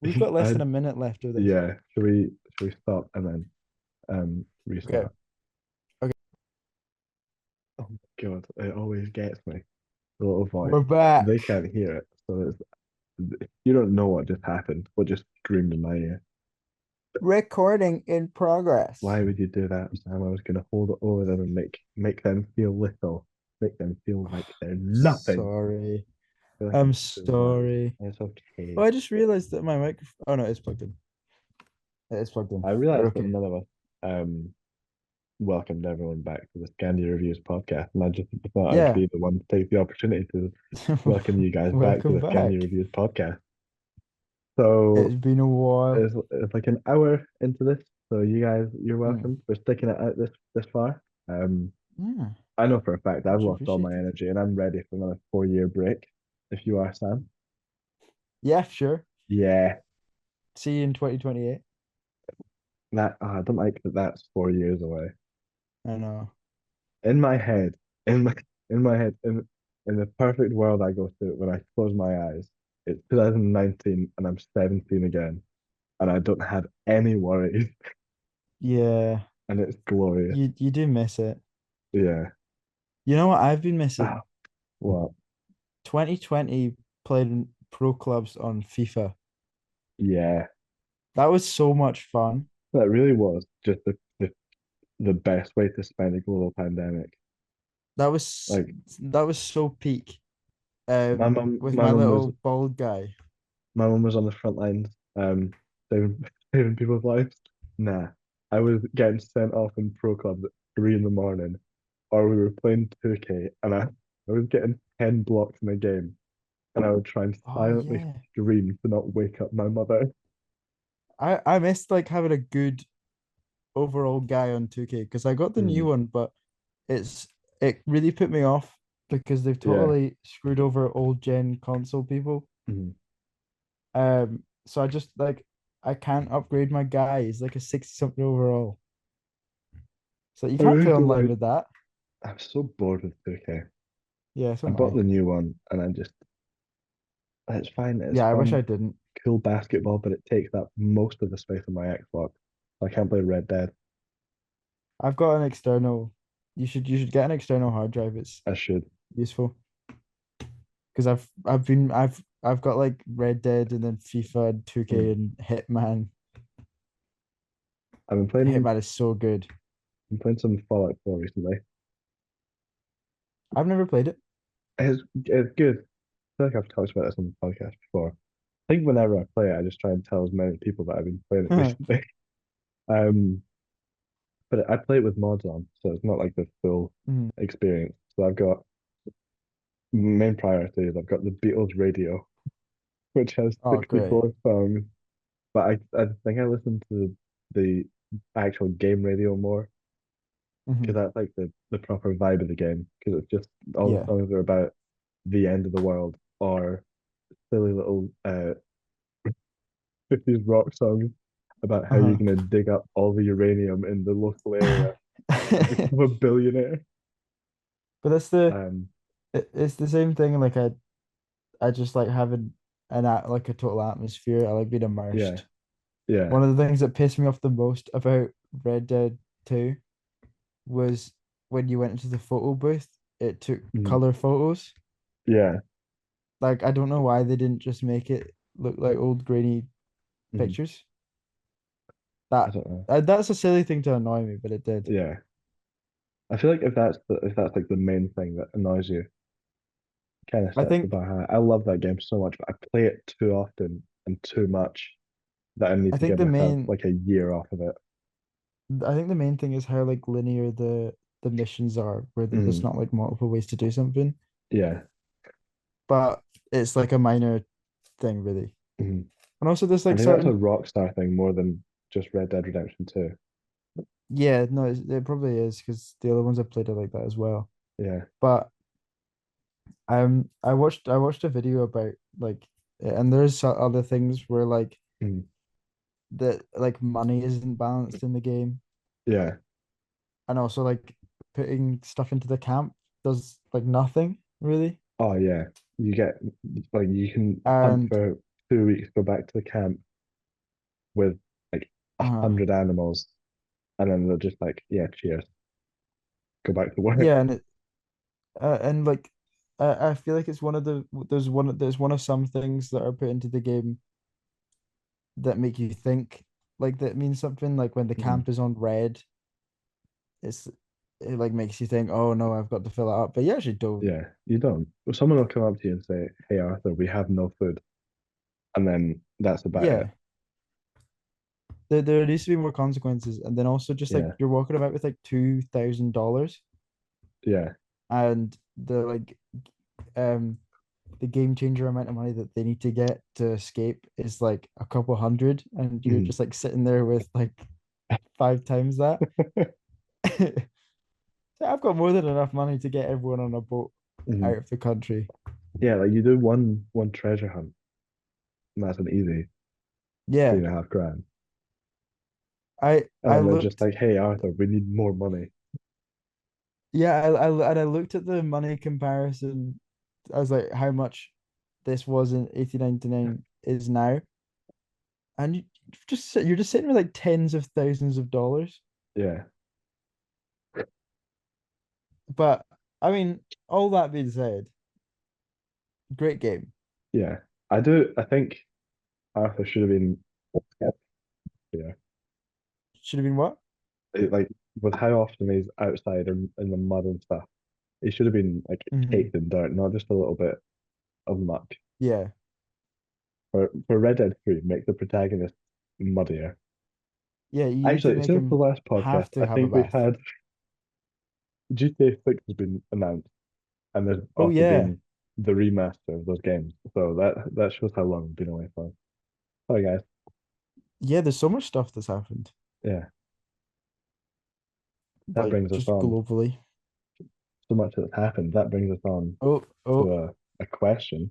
we've got less I than a minute left of this. yeah. Should we stop and then Okay. restart? Okay. Oh my God, it always gets me. The little voice. We're They back. can't hear it, so you don't know what just happened. What just screamed in my ear. Recording in progress. Why would you do that, Sam? I was going to hold it over them and make them feel little, make them feel like they're nothing. Sorry. Feel like I'm I'm too much. sorry. It's Oh, okay. I just realized that my microphone. Oh no, it's plugged in. It's plugged in. I We're realized that okay. none of us welcomed everyone back to the Scandi Reviews podcast, and I just thought I'd Yeah. be the one to take the opportunity to welcome you guys back to Welcome the Scandi back. Reviews podcast. So It's been a while. it's like an hour into this, so you guys, you're Hmm. welcome for sticking it out this far. Yeah, I know for a fact I've much lost all my appreciated. energy, and I'm ready for another 4 year break. If you are, Sam. Yeah, sure. Yeah, See you in 2028. that I don't like that. That's 4 years away. I know. In my head, in my in my head, in the perfect world I go to when I close my eyes, it's 2019 and I'm 17 again, and I don't have any worries, Yeah, and it's glorious. you do miss it. Yeah. You know what I've been Ah, missing? well, 2020 playing pro clubs on FIFA. yeah, That was so much fun. that really was just the best way to spend a global pandemic. That was Like that was so peak. my mum, With my my mum was little bald guy. my mum was on the front lines, saving saving people's lives. Nah, I was getting sent off in pro clubs at 3 in the morning, or we were playing 2K, and I was getting 10 blocks in a game, and I would try and Oh silently yeah. scream to not wake up my mother. I missed like having a good overall guy on 2K because I got the new Mm, one, but it's it really put me off because they've yeah. totally screwed over old gen console people. Mm. So I just like I can't upgrade my guy. He's like a 60 something overall. So you I can't really play feel online like with that. I'm so bored with 2K. Yeah, so I am bought I. the new one, and it's fine, it's Yeah, I wish I fun, didn't. cool basketball, but it takes up most of the space on my Xbox. I can't play Red Dead. I've got an external. You should get an external hard drive. It's I should. useful because I've got like Red Dead and then FIFA and 2K Mm. and Hitman. I've been playing Hitman is so good. I'm playing some Fallout 4 recently. I've never played it. It's good. I feel like I've talked about this on the podcast before. I think whenever I play it, I just try and tell as many people that I've been playing it recently. Um, but I play it with mods on, so it's not like the full Mhm. experience. So I've got main priority is I've got the Beatles radio, which has Oh, great. 64 songs. But I think I listen to the actual game radio more because Hmm. that's like the proper vibe of the game. Because it's just all the Yeah. songs are about the end of the world or silly little 50s rock songs about how you're Uh-huh. gonna dig up all the uranium in the local area and But become a billionaire. that's the Um, it's the same thing. Like I just like having like a total atmosphere. I like being yeah, immersed. yeah, One of the things that pissed me off the most about Red Dead 2 was when you went into the photo booth, it took mhm, color photos. yeah, Like I don't know why they didn't just make it look like old grainy mhm. pictures. I That don't know. that's a silly thing to annoy me, but it did. Yeah, I feel like if that's like the main thing that annoys you, kind of I sets the think bar high. I love that game so much, but I play it too often and too much that I need I to think give the myself main like a year off of it. I think the main thing is how like linear the missions are, where there's Mm, not like multiple ways to do something. yeah, But it's like a minor thing, really. mhm. And also, there's I like think that's a certain, Rockstar thing more than just Red Dead Redemption 2. yeah, no, it probably is because the other ones I played are like that as well. Yeah. But I watched a video about like, and there's other things where like Mm, that like money isn't balanced in the game, yeah. and also like putting stuff into the camp does like nothing really. Oh yeah. You get like you can hunt And for 2 weeks, go back to the camp with like a uh, hundred animals, and then they're just like, yeah, cheers, go back to work. yeah, and like I feel like it's one of the there's one of some things that are put into the game that make you think like that means something. Like when the Mhm. camp is on red, it's it like makes you think, oh no, I've got to fill it up. But you actually don't. Yeah, you don't. Well, someone will come up to you and say, "Hey Arthur, we have no food," and then that's about it. Yeah. There needs to be more consequences. And then also just like Yeah, you're walking about with like $2,000 yeah. and um the game changer amount of money that they need to get to escape is like a couple hundred, and you're Mhm. just like sitting there with like 5 times that. So I've got more than enough money to get everyone on a boat out Mhm. of the country. Yeah, like you do one treasure hunt, and that's an easy three Yeah. and a half grand. I And I then they're just looked like, "Hey Arthur, we need more money." yeah, and I looked at the money comparison. I was like, how much? this wasn't 1899 is now, and you're just sitting with like tens of thousands of dollars. Yeah, But I mean, all that being said, great game. yeah. I do. I think Arthur should have been. Yeah, Should have been what? like with how often he's outside in the mud and stuff, he should have been like Hmm. caked in dirt, not just a little bit of muck. Yeah, For Red Dead 3, make the protagonist muddier. yeah. You need to Actually, make since the him last podcast, have to I have a think we've bath. had GTA 6 has been announced, and there's Oh also yeah, been the remaster of those games. So that shows how long we've been away for. Sorry, guys. yeah. There's so much stuff that's happened, Yeah, that like brings us just on. globally. So much that's happened. That brings us on Oh, to oh. a question.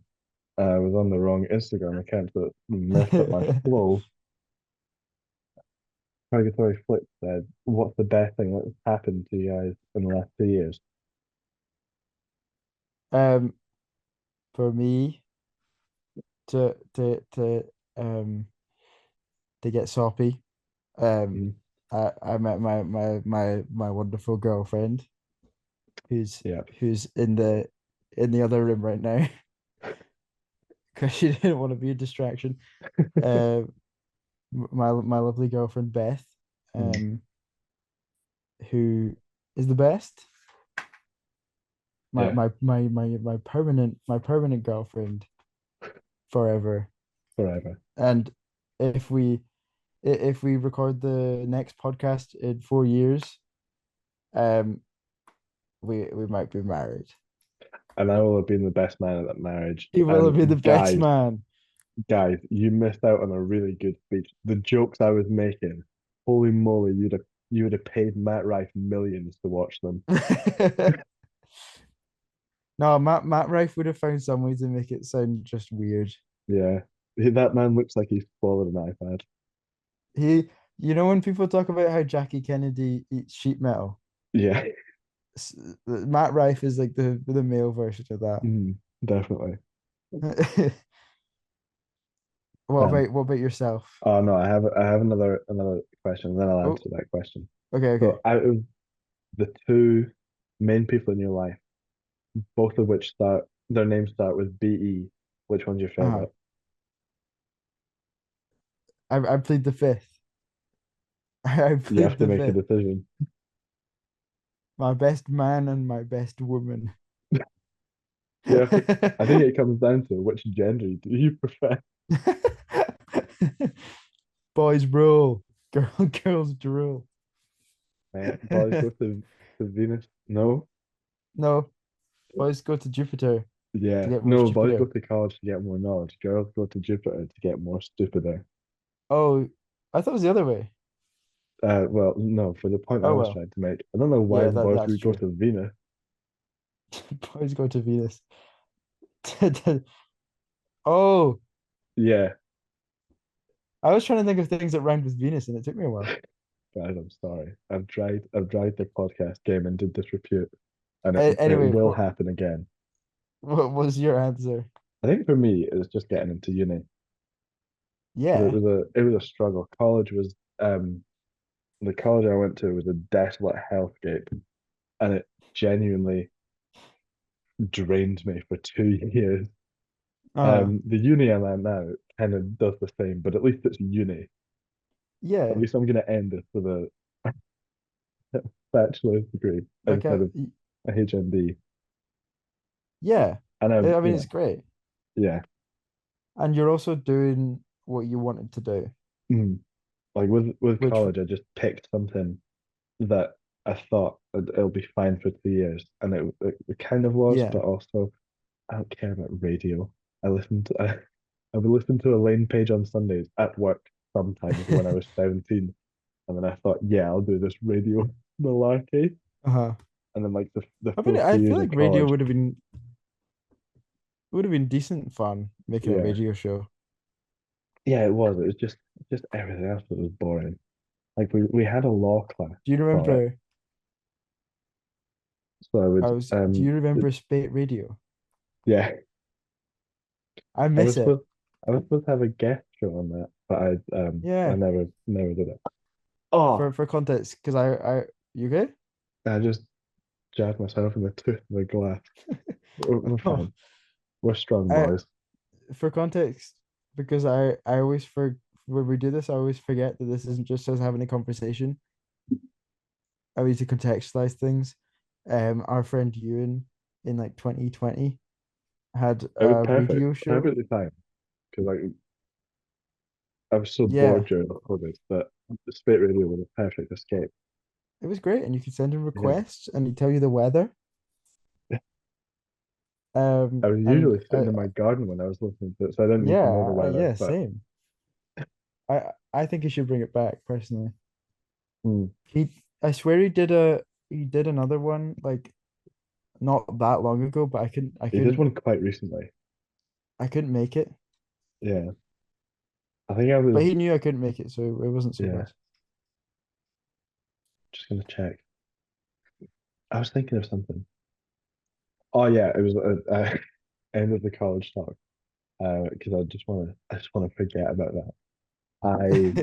I was on the wrong Instagram account that messed up my flow. Purgatory Flip said, "What's the best thing that's happened to you guys in the last 2 years?" Um, for me to um to get soppy, um, Mhm. I met my wonderful girlfriend who's Yeah. who's in the other room right now because she didn't want to be a distraction. Uh, my lovely girlfriend Beth, Mm. um, who is the best. Yeah. My permanent girlfriend forever. Forever. And if if we record the next podcast in 4 years, um, we might be married. And I will have been the best man at that marriage. He will And have been the best man. guys, you missed out on a really good speech. The jokes I was making, holy moly, you would have paid Matt Rife millions to watch them. No, Matt Rife would have found some way to make it sound just weird. Yeah. That man looks like he's swallowed an iPad. He, you know, when people talk about how Jackie Kennedy eats sheet metal, Yeah. Matt Rife is like the male version of that. Mm, definitely. Um, What about yourself? oh no, I have another question, and then I'll Oh, answer that question. okay, okay. So out of the two main people in your life, both of which start their names start with BE, which one's your Uh-huh. favorite? I plead the fifth. I You have plead to the make a fifth. decision. My best man and my best woman. You have to, I think it comes down to which gender do you prefer? Boys rule, girls drool. Boys go to Venus? No? No, boys go to Jupiter to Yeah. get more No, boys go stupider. to college to get more knowledge. Girls go to Jupiter to get more stupider. Oh, I thought it was the other way. Well, no, for the point I Oh was well, trying to make. I don't know why yeah, the boys that's would go true. to Venus. Boys go to Venus. Oh, Yeah, I was trying to think of things that rhymed with Venus, and it took me a while. guys, I'm sorry. I've dragged the podcast game into disrepute, and it Anyway, will happen again. what was your answer? I think for me, it was just getting into uni. Because Yeah. it was a struggle. The college I went to was a desolate hellscape, and it genuinely drained me for 2 years. Uh, The uni I'm at now kind of does the same, but at least it's uni. At yeah. least I'm going to end this with a bachelor's degree Like instead of a HND. yeah. And I mean, it's great. yeah, And you're also doing what you wanted to do, mm. Like with which, college, I just picked something that I thought it'll be fine for 2 years, and it kind of was, yeah. but also I don't care about radio. I would listen to a Lane page on Sundays at work sometimes when I was 17, and then I thought, yeah, I'll do this radio malarkey, Uh-huh. and then like the I mean, full I two feel years of like radio college, would have been decent fun making a yeah, radio show. yeah, it was. It was just everything else that was boring. Like we had a law class Do you for it, remember so I would do you remember Spate Radio? yeah, I I was miss it. supposed I was supposed to have a guest show on that, but I Yeah. never did it. Oh, For context, because you okay? I just jabbed myself in the tooth of a glass. We're Oh, fine. We're strong I boys. for context, because I always for when we do this, I always forget that this isn't just us having a conversation. I need to contextualize things. Our friend Ewan in like 2020 had It was a radio show. perfectly fine. Because like I was so bored Yeah, during the COVID that the Spit Radio was a perfect escape. it was great, and you could send him Yeah. requests, and he'd tell you the weather. I was And usually sitting in my garden when I was listening to it, so I didn't need to know the weather. yeah, But same. I think he should bring it back personally. mm, He, I swear he did another one like not that long ago, but he did one quite recently. I couldn't make it. Yeah. I think I But was he knew I couldn't make it, so it wasn't so yeah, bad. just gonna check. I was thinking of something. Oh yeah, it was end of the college talk. Because I just wanna forget about that. I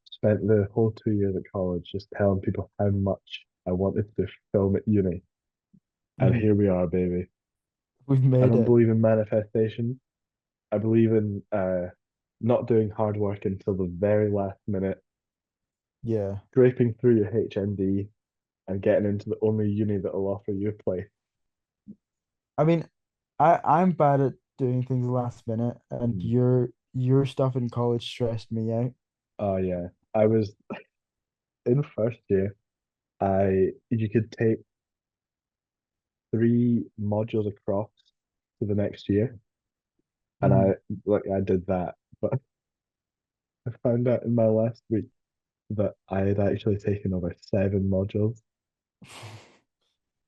spent the whole 2 years at college just telling people how much I wanted to film at uni. And Mhm. here we are, baby. We've I made don't it. believe in manifestation. I believe in not doing hard work until the very last minute, Yeah. scraping through your HND and getting into the only uni that'll offer you a place. I mean, I'm bad at doing things last minute, and Mm. your stuff in college stressed me out. Oh yeah. I was in first year. I You could take 3 modules across to the next year. And Mhm. I did that. But I found out in my last week that I had actually taken over 7 modules.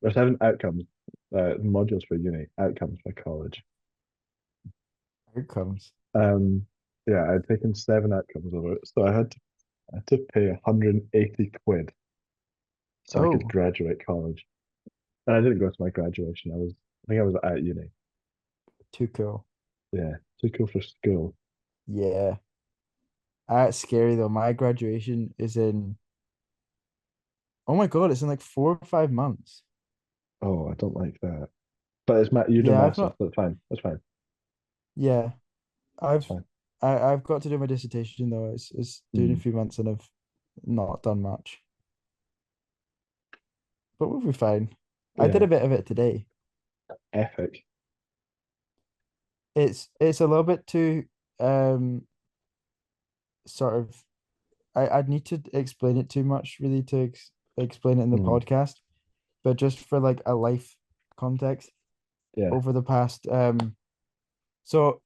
Or 7 outcomes, modules for uni, outcomes for college. Here it comes. Um, yeah, I'd taken 7 outcomes over it, so I had to pay 180 quid so I could Oh, graduate college. And I didn't go to my graduation. I think I was at uni. too cool. Yeah, too cool for school. Yeah. That's scary though. My graduation is in, oh my God, it's in like 4 or 5 months. Oh, I don't like that. But you do Yeah, I've masters. not, That's fine. That's fine. yeah, That's I've, fine. I've got to do my dissertation though. It's due in a Mm, few months and I've not done much, but we'll be fine. I did yeah, a bit of it today. epic. It's a little bit too, um, sort of, I'd need to explain it too much really to explain it in the Mm, podcast, but just for like a life context yeah. over the past, so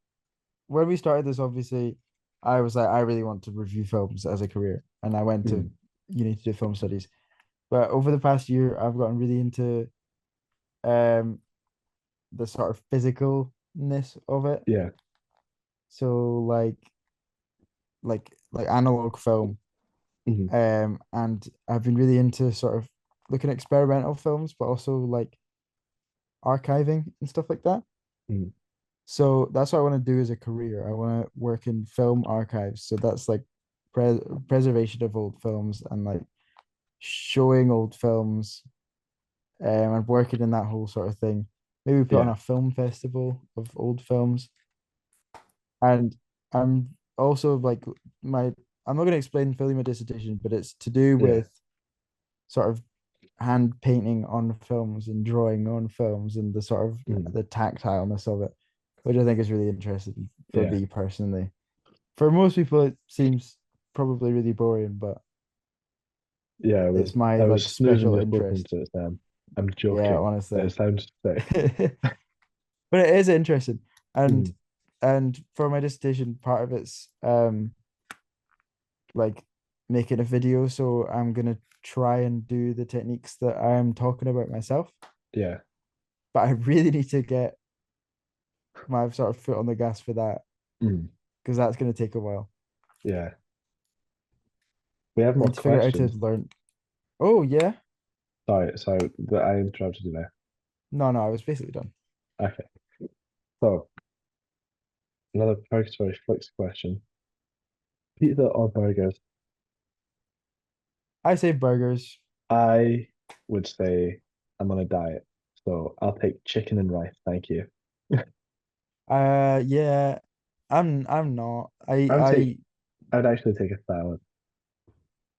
when we started this, obviously, I was like, I really want to review films as a career, and I went to Mm, uni to do film studies. But over the past year, I've gotten really into um the sort of physicalness of it. yeah. So like analog film. Mm, And I've been really into sort of looking at experimental films, but also like archiving and stuff like that. mm, So that's what I want to do as a career. I want to work in film archives. So that's like preservation of old films and like showing old films, and working in that whole sort of thing. Maybe put on yeah. a film festival of old films. And I'm also like my I'm not going to explain fully my dissertation, but it's to do Yeah. with sort of hand painting on films and drawing on films and the sort of Mm, the tactileness of it, which I think is really interesting for yeah. me personally. For most people, it seems probably really boring, but Yeah, it's my I was like snoozing special just listening interest. to it, Sam. I'm Yeah, joking. honestly. It sounds sick. But it is interesting. And Mm, for my dissertation, part of it's like making a video. So I'm gonna try and do the techniques that I'm talking about myself. yeah. But I really need to get my sort of foot on the gas for that Mm, because that's gonna take a while. yeah. We have I more need to figure out how to questions. learn. Oh yeah. Sorry that I interrupted you there. No, I was basically done. Okay. So Another Purgatory Flicks question. Pizza or burgers? I say burgers. I would say I'm on a diet, so I'll take chicken and rice. Thank you. Yeah, I'm not. I would take. I'd actually take a salad.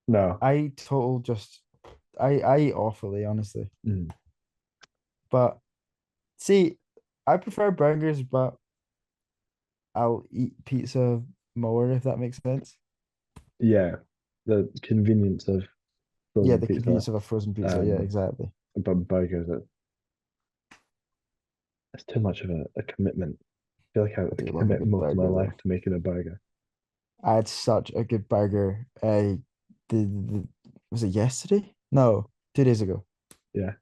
No. I total just I eat awfully, honestly. Mm. But see, I prefer burgers, but I'll eat pizza more if that makes sense. Yeah, the convenience of Yeah, frozen the pizza. convenience of a frozen pizza. Yeah, Um, exactly. but burgers, it's too much of a commitment. I feel like I I have do to love a commit good most of my burger life though. to making a burger. I had such a good burger. Was it yesterday? No, 2 days ago. Yeah.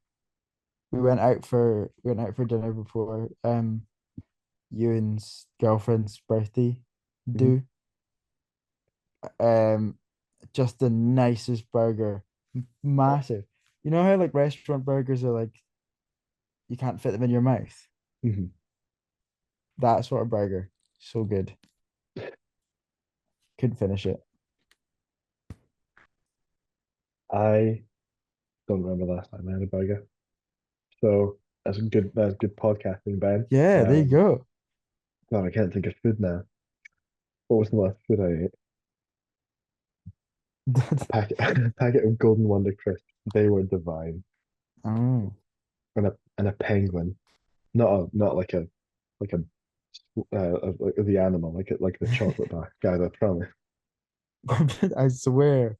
We went out for dinner before Ewan's girlfriend's birthday Mhm. do. Um, just the nicest burger, massive. You know how like restaurant burgers are like you can't fit them in your mouth. Mhm. That sort of burger, so good. Couldn't finish it. I don't remember the last time I had a burger. So that's good podcasting, Ben. Yeah, there you go. God, I can't think of food now. What was the last food I ate? A packet of Golden Wonder crisps. They were divine. Oh, And a penguin. Not like a like the animal, like the chocolate bar. Guys, I swear.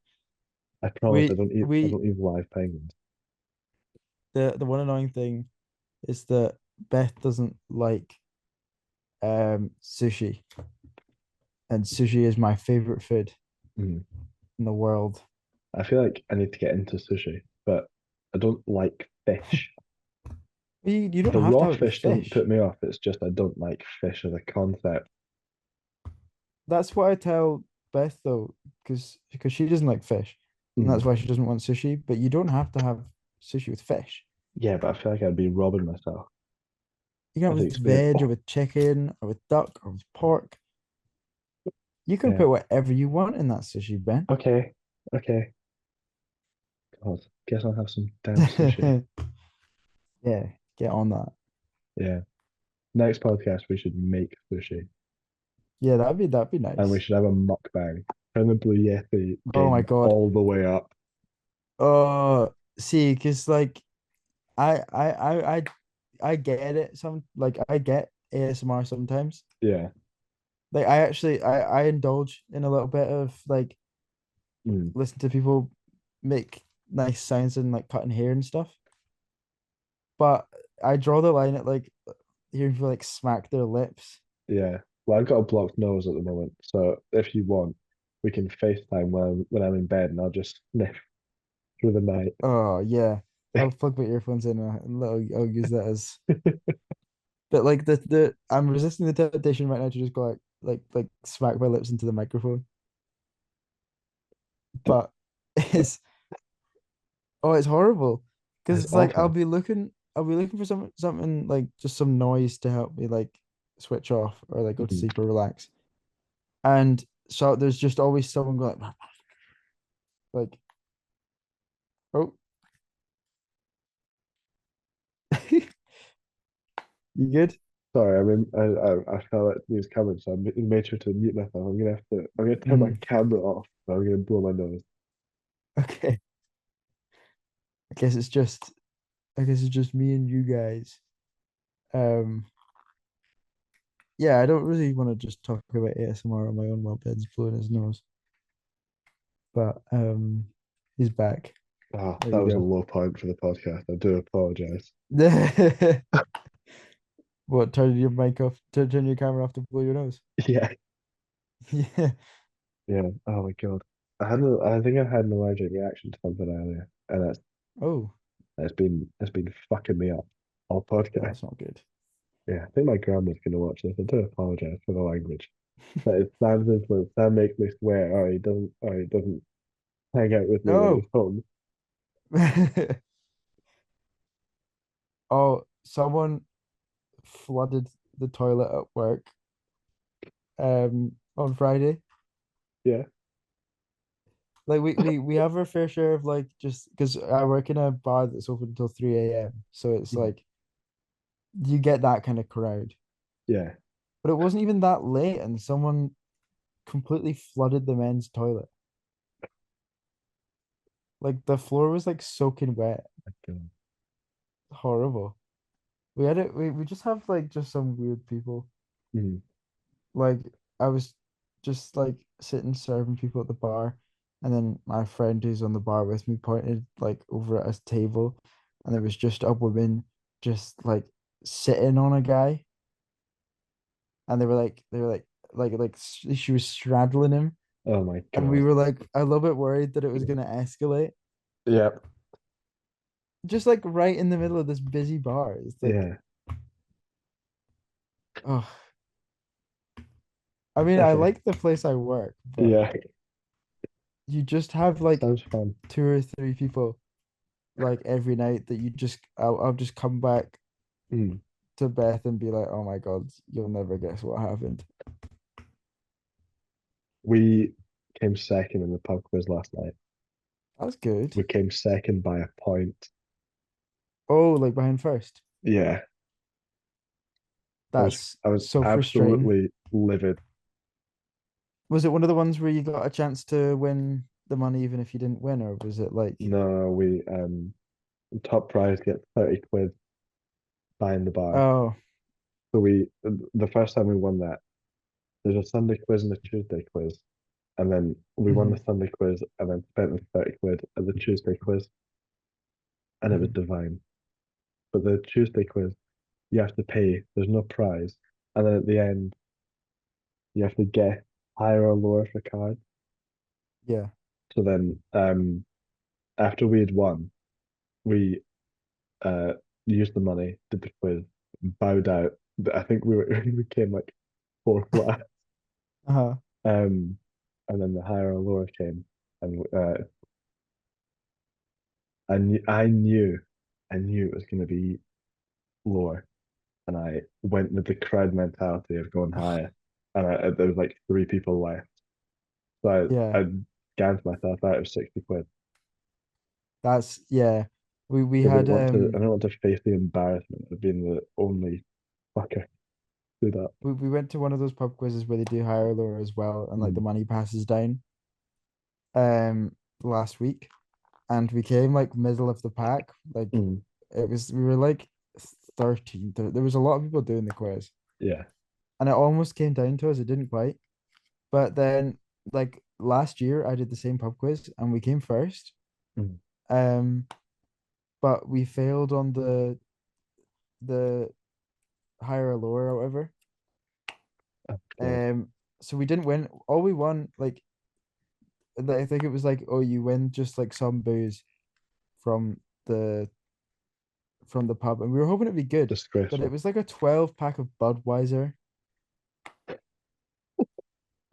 I promise We I we don't eat live penguins. the one annoying thing is that Beth doesn't like sushi, and sushi is my favorite food Mm. in the world. I feel like I need to get into sushi, but I don't like fish. You don't The have to raw have it with fish doesn't fish. put me off. It's just I don't like fish as a concept. That's what I tell Beth though, because she doesn't like fish, and that's Mm. why she doesn't want sushi. But you don't have to have sushi with fish. Yeah, but I feel like I'd be robbing myself You can have of the it with experience. veg or Oh, with chicken or with duck or with pork. You can yeah. put whatever you want in that sushi, Ben. Okay. Okay. God, guess I'll have some damn sushi. Yeah, get on that. Yeah. Next podcast, we should make sushi Yeah, that'd be and we nice. should have a mukbang. Turn the Blue Yeti Oh my game God. all the way up. Oh, see, because like I I I I I get it some like I get ASMR sometimes. Yeah. Like I actually I indulge in a little bit of like Mm. listen to people make nice sounds and like cutting hair and stuff. But I draw the line at like hearing people like smack their lips. Yeah. Well, I've got a blocked nose at the moment, so if you want, we can FaceTime when I'm in bed and I'll just sniff through the night. Oh yeah. I'll plug my earphones in and I'll use that as but like the I'm resisting the temptation right now to just go like smack my lips into the microphone. But it's oh it's horrible. Because It's it's like awful. I'll be looking for something like just some noise to help me like switch off or like go to Mhm. sleep or relax. And so there's just always someone going like oh you good? Sorry, I mean, I felt it was coming, so I made sure to mute myself. I'm gonna turn my Mm, camera off. So I'm gonna blow my nose. okay. I guess it's just I guess it's just me and you guys. Um yeah, I don't really want to just talk about ASMR on my own while Ben's blowing his nose. But he's back. Ah, There that was a you low point for the podcast. I do apologize. go. What, turn your mic off, turn your camera off to blow your nose? Yeah, Yeah. yeah. Oh my God. I think I had an allergic reaction to something earlier, and Oh, it's been fucking me up all oh, podcast. that's not good. Yeah, I think my grandma's gonna watch this. I do apologize for the language. But it's Sam's influence. Sam makes me swear, or he doesn't hang out with me when he's No. home. Oh, someone flooded the toilet at work on Friday. Yeah. Like we have our fair share of like just because I work in a bar that's open until 3 a.m. So it's Mhm. like you get that kind of crowd. Yeah. But it wasn't even that late and someone completely flooded the men's toilet. Like the floor was like soaking wet. Okay. Horrible. We had it we just have like just some weird people. Mhm. Like I was just like sitting serving people at the bar, and then my friend who's on the bar with me pointed like over at a table, and there was just a woman just like sitting on a guy, and she was straddling him, Oh my and we God. were like a little bit worried that it was gonna escalate. Yep. Just like right in the middle of this busy bar. It's like, Yeah. oh, I mean, I Okay. like the place I work, but Yeah. you just have like Sounds fun. two or three people like every night that I'll just come back Mm. to Beth and be like, oh my God, you'll never guess what happened. We came second in the pub quiz last night. That's good. We came second by a point. Oh, like behind first. Yeah. I was That's I was so frustrating. absolutely livid. Was it one of the ones where you got a chance to win the money even if you didn't win, or was it like, No, we top prize get 30 quid behind the bar. oh, So we the first time we won that, there's a Sunday quiz and a Tuesday quiz. And then we won the mhm, Sunday quiz and then spent the 30 quid at the Tuesday quiz. And it was mhm. divine. But the Tuesday quiz, you have to pay. There's no prize. And then at the end, you have to guess higher or lower for cards. Yeah. So then after we had won, we uh used the money, did the quiz, bowed out. I think we came like fourth last. Uh-huh. Um and then the higher or lower came and I knew it was gonna be lower. And I went with the crowd mentality of going higher. And there was like three people left. So Yeah. I gamed myself out of 60 quid That's yeah. We because had I don't want to face the embarrassment of being the only fucker to do that. we went to one of those pub quizzes where they do higher or lower as well, and like the Mm, money passes down last week, and we came like middle of the pack. Like mm, we were like 13th. There was a lot of people doing the quiz, yeah. and it almost came down to us. It didn't quite. But then like last year I did the same pub quiz and we came first. Mm, Um, but we failed on the higher or lower or whatever. oh, God. Um, so we didn't win. All we won, like I think it was like, oh, you win just like some booze from the from the pub, and we were hoping it'd be good, but it Disgraceful. was like a 12 pack of Budweiser,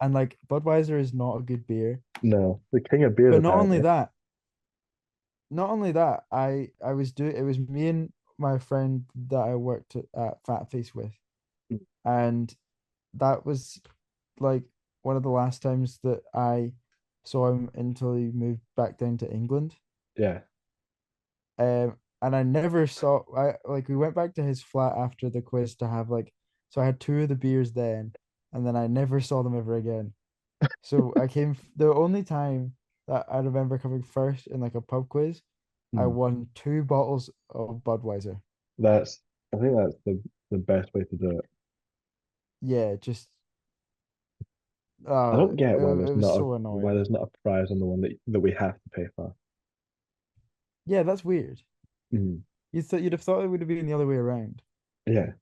and like Budweiser is not a good beer. No, the king of beers, But not only apparently. that, not only that, I was doing it was me and my friend that I worked at Fat Face with, Mm, and that was like one of the last times that I saw him until he moved back down to England. yeah. And I never saw I like we went back to his flat after the quiz to have like so I had two of the beers then, and then I never saw them ever again. So the only time that I remember coming first in like a pub quiz, I Mm. won two bottles of Budweiser. That's, I think that's the best way to do it. Yeah, just I don't get it was so why annoying. there's not a prize on the one that we have to pay for. Yeah, that's weird. Mm, You'd have thought it would have been the other way around. yeah.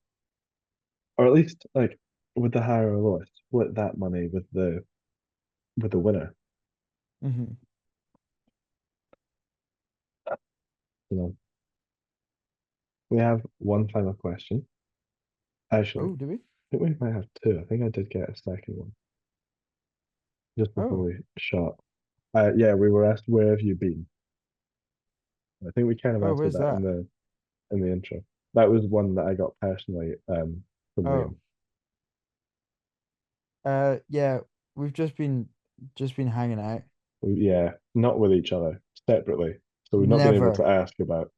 Or at least like with the higher or lower, split that money with the winner. Hmm. You know, we have one final question. Actually, Oh, do we? I think we might have two. I think I did get a second one just before Oh, we shot. Yeah, we were asked where have you been? I think we kind of oh, answered where's that that? in the intro. That was one that I got personally from Oh, Liam. Yeah, we've just been hanging out. Yeah, not with each other, separately. So we've not been able to Never. ask about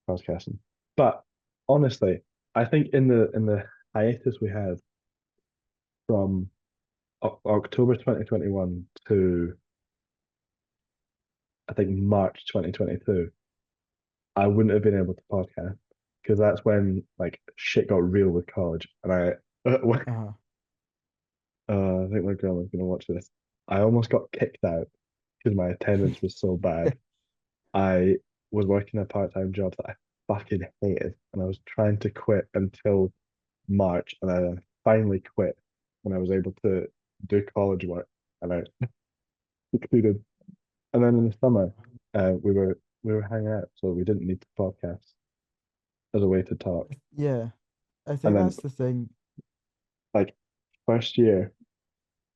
podcasting. But honestly, I think in the hiatus we had from October 2021 to I think March 2022, I wouldn't have been able to podcast because that's when like shit got real with college. And Uh-huh. I think my grandma's gonna watch this. I almost got kicked out because my attendance was so bad. I was working a part-time job that I fucking hated, and I was trying to quit until March, and I finally quit when I was able to do college work, and I succeeded. And then in the summer, we were hanging out, so we didn't need to podcast as a way to talk. Yeah, I And think then that's the thing. like first year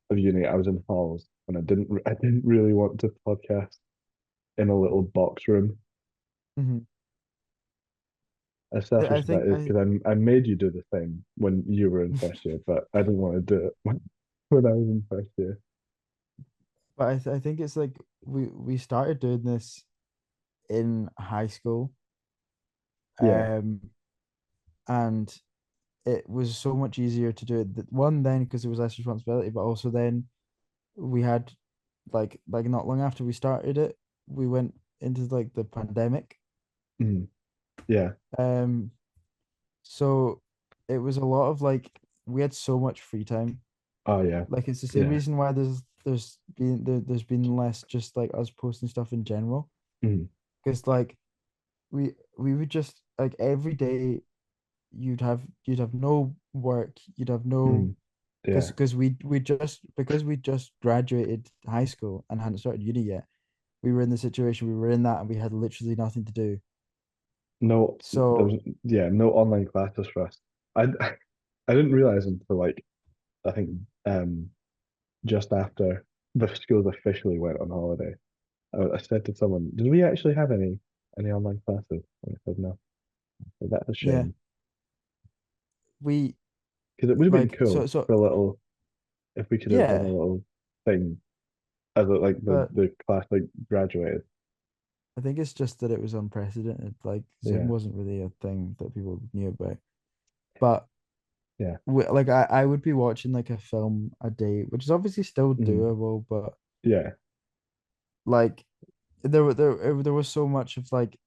of uni, I was in halls, and I didn't really want to podcast in a little box room. Mhm. As I, I selfish as that think is, I because I made you do the thing when you were in first year, but I didn't want to do it when I was in first year. but I think it's like we started doing this in high school. Yeah. Um and it was so much easier to do it. One, then because it was less responsibility, but also then we had like not long after we started it, we went into like the pandemic. Mm. Yeah. Um so it was a lot of like we had so much free time. Oh yeah. Like it's the same Yeah. reason why there's been less just like us posting stuff in general. Mm. Because like we would just like every day you'd have no work, you'd have no Mm. because Yeah. we just graduated high school and hadn't started uni yet. We were in the situation we were in that and we had literally nothing to do. No, there So was yeah, no online classes for us. I I didn't realize until like I think just after the schools officially went on holiday. I said to someone, "Did we actually have any online classes?" And I said no. So that's a yeah, shame we because it would have been like cool so for a little if we could have done a yeah, little thing as a, like the but the class like graduated. I think it's just that it was unprecedented. Like Zoom Yeah, wasn't really a thing that people knew about. But yeah, like I would be watching like a film a day, which is obviously still mm, doable, but yeah, like there was so much of like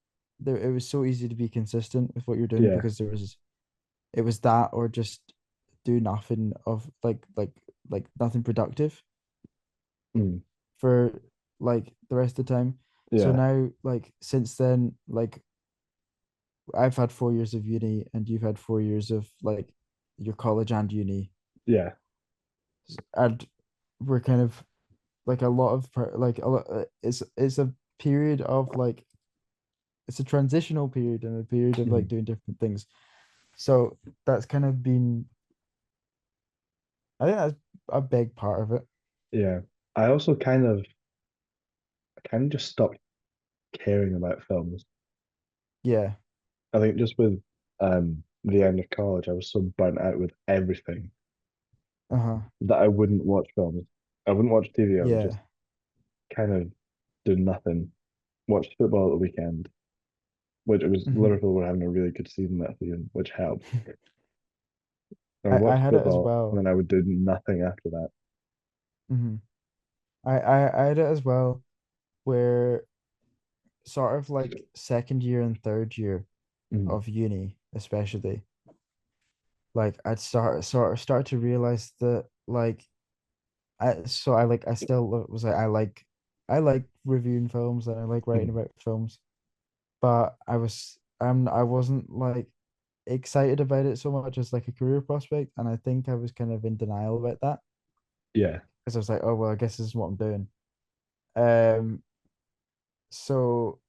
there it was so easy to be consistent with what you're doing yeah, because it was that or just do nothing of like nothing productive mm, for like the rest of the time. So yeah, now like since then like I've had 4 years of uni and you've had 4 years of like your college and uni, yeah, and we're kind of like a lot of like a lot, it's a period of like it's a transitional period and a period of like mm, doing different things. So that's kind of been, I think that's a big part of it. yeah. I also kind of just stopped caring about films. Yeah. I think just with the end of college, I was so burnt out with everything Uh-huh. that I wouldn't watch films. I wouldn't watch TV. I would just Yeah. kind of do nothing. Watch football at the weekend, which it was Hmm. Liverpool were having a really good season that season, which helped. I would I watch had it as football and well. then I would do nothing after that. Hmm. I had it as well where sort of like second year and third year Mm, of uni, especially, like I'd start to realize that like I still was like I like reviewing films and I like writing mm, about films, but I wasn't like excited about it so much as like a career prospect, and I think I was kind of in denial about that yeah, because I was like, oh well, I guess this is what I'm doing. Um, so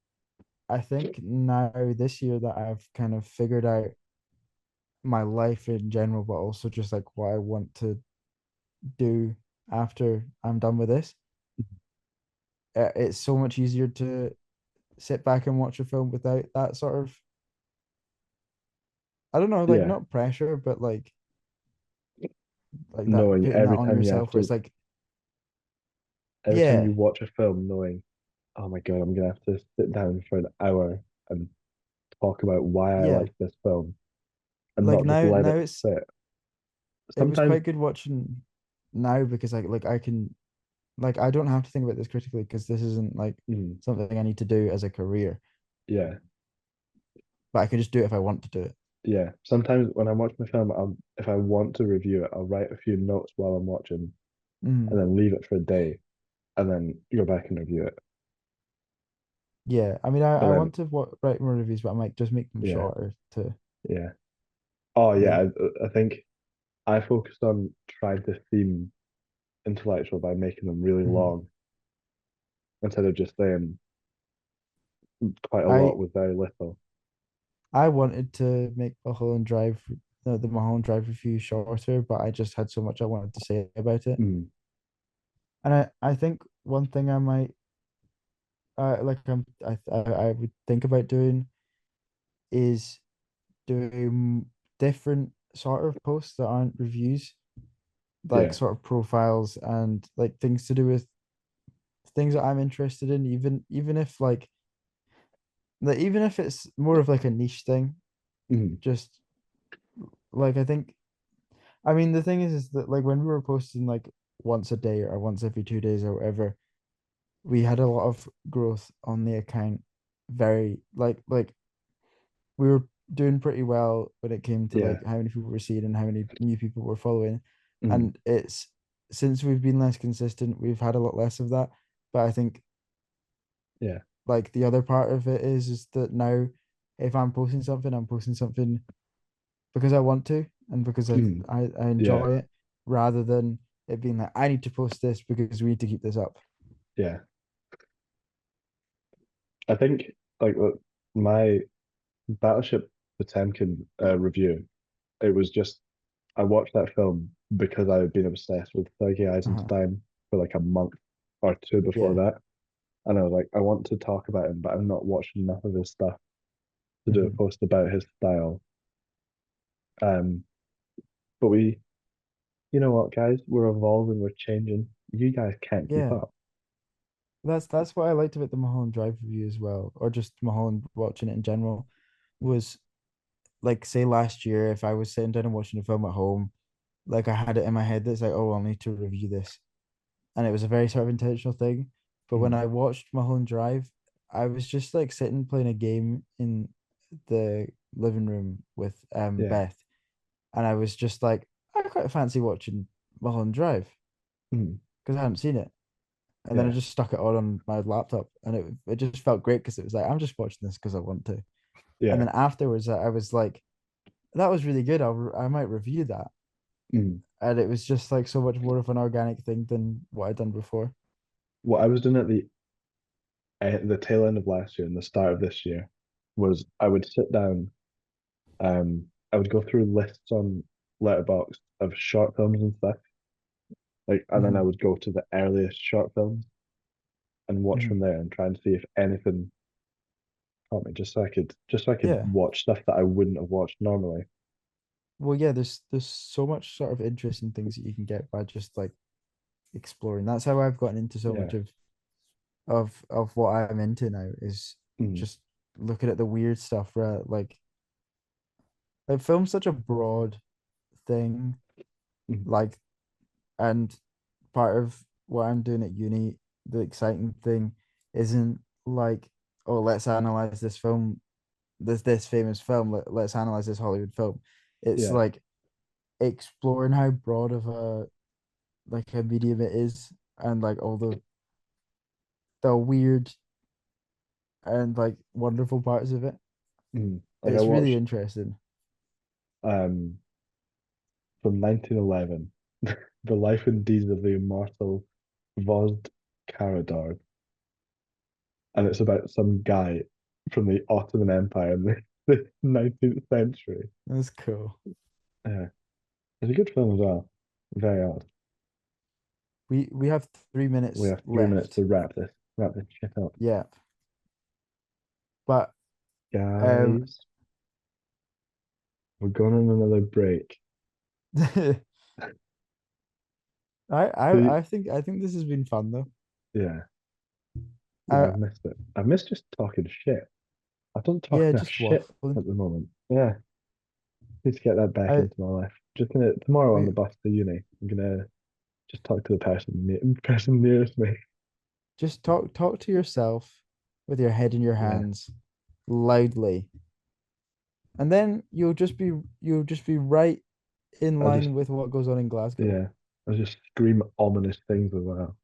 I think now this year that I've kind of figured out my life in general, but also just like what I want to do after I'm done with this. It's so much easier to sit back and watch a film without that sort of, I don't know, like yeah, not pressure, but like like that, knowing putting that every on time you have yourself where it's to, like, every time yeah, you watch a film, knowing, oh my God, I'm gonna have to sit down for an hour and talk about why I yeah. like this film and Like not just let now it it's sit. it was Sometimes, quite good watching now because I can like I don't have to think about this critically because this isn't like mm, something I need to do as a career, yeah, but I can just do it if I want to do it. yeah. Sometimes when I watch my film, if I want to review it, I'll write a few notes while I'm watching and Mm. then leave it for a day and then go back and review it. Yeah, I mean, But I then, want to write more reviews, but I might just make them yeah, shorter to, yeah. Oh, yeah. yeah. I think I focused on trying to theme intellectual by making them really Mhm. long instead of just saying quite a lot I with very little. I wanted to make Mulholland Drive, the Mulholland Drive review shorter, but I just had so much I wanted to say about it. Mm, And I think one thing I might like I would think about doing is doing different sort of posts that aren't reviews, like yeah. sort of profiles and like things to do with things that I'm interested in, even if like even if it's more of like a niche thing, Mm, just like I think I mean the thing is that like when we were posting like once a day or once every 2 days or whatever, we had a lot of growth on the account. Very like we were doing pretty well when it came to yeah. like how many people were seeing and how many new people were following. Mm, And it's since we've been less consistent, we've had a lot less of that. But I think yeah. like the other part of it is that now if I'm posting something, I'm posting something because I want to and because Mm, I yeah. enjoy it rather than it being like I need to post this because we need to keep this up. Yeah. I think like my Battleship Potemkin review, it was just I watched that film because I had been obsessed with Sergei Uh-huh. Eisenstein for like a month or two before Yeah. that. And I was like, I want to talk about him, but I've not watched enough of his stuff to do a Hmm. post about his style. Um, but you know what, guys? We're evolving, we're changing. You guys can't keep Yeah. up. That's what I liked about the Mulholland Drive review as well, or just Mulholland watching it in general, was like say last year if I was sitting down and watching a film at home, like I had it in my head that's like, oh, I'll need to review this. And it was a very sort of intentional thing. But when Mm, I watched Mulholland Drive, I was just like sitting playing a game in the living room with yeah. Beth, and I was just like, I quite fancy watching Mulholland Drive Mm, because I hadn't seen it. And then I yeah. just stuck it on my laptop, and it just felt great because it was like I'm just watching this because I want to. And Yeah. then afterwards, I was like, that was really good. I might review that. Mm. And it was just like so much more of an organic thing than what I'd done before. What I was doing at the tail end of last year and the start of this year was I would sit down, I would go through lists on Letterboxd of short films and stuff, like, and then I Hmm. would go to the earliest short films and watch Hmm. from there and try and see if anything caught me, just so I could Yeah. watch stuff that I wouldn't have watched normally. Well, yeah, there's so much sort of interesting things that you can get by just like exploring. That's how I've gotten into so Yeah. much of what I'm into now is Mm, just looking at the weird stuff where like film's such a broad thing. mm, Like and part of what I'm doing at uni, the exciting thing isn't like, oh, let's analyze this film, this famous film, let's analyze this Hollywood film. It's yeah. like exploring how broad of a medium it is and like all the weird and like wonderful parts of it. Like I It's really watched interesting. um from 1911, The Life and Deeds of the Immortal Vosd Carador, and it's about some guy from the Ottoman Empire in the 19th century. That's cool. Yeah, it's a good film as well. Very odd. We have three We minutes have 3 minutes left. to wrap this shit up, Yeah. But um guys. We're going on another break. I, The, I think this has been fun though. yeah, yeah, Uh, I've missed it. I've missed just talking shit. I don't talk yeah, enough just shit waffling. at the moment. Yeah, need to get that back I into my life. Just gonna tomorrow on we the bus to uni, I'm gonna just talk to the person nearest me. just talk to yourself with your head in your Yeah, hands loudly, and then you'll just be right in I'll just line with what goes on in Glasgow. yeah, I'll just scream ominous things as well.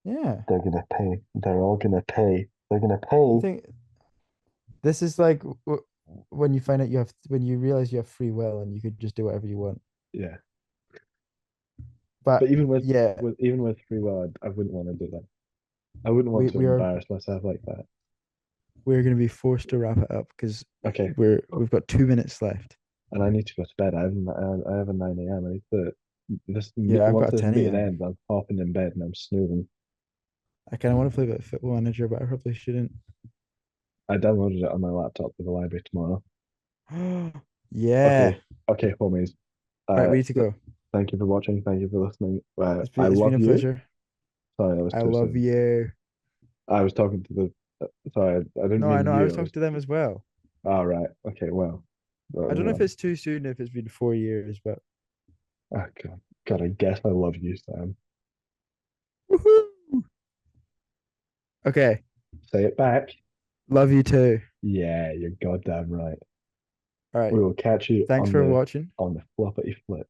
Yeah, They're gonna pay. They're all gonna pay. They're gonna I pay. think this is like when you find out when you realize you have free will and you could just do whatever you want. Yeah, But but even with yeah, even with free will, I wouldn't want to do that. I wouldn't want we to we are embarrass myself like that. we're going to be forced to wrap it up because Okay, we've got 2 minutes left. and I need to go to bed. I have a 9 a.m. I need to Yeah, I've once got a this 10 meeting a.m. ends, I'm popping in bed and I'm snoozing. I kind of want to play a bit of Football Manager, but I probably shouldn't. I downloaded it on my laptop for the library tomorrow. Yeah. Okay, okay, homies. Right, Uh, we need to go. thank you for watching. Thank you for listening. I It's been love a you. pleasure. Sorry, that was I too love soon. you. I was talking to the. Sorry, I didn't No, I mean know. I was you. I talking was. to them as well. All right. Okay. Well. I don't know if Well. it's too soon if it's been 4 years, but Oh, God. God, I guess I love you, Sam. woohoo! Okay. Say it back. Love you too. Yeah, you're goddamn right. All right. We will catch you Thanks for watching. on the floppity flip.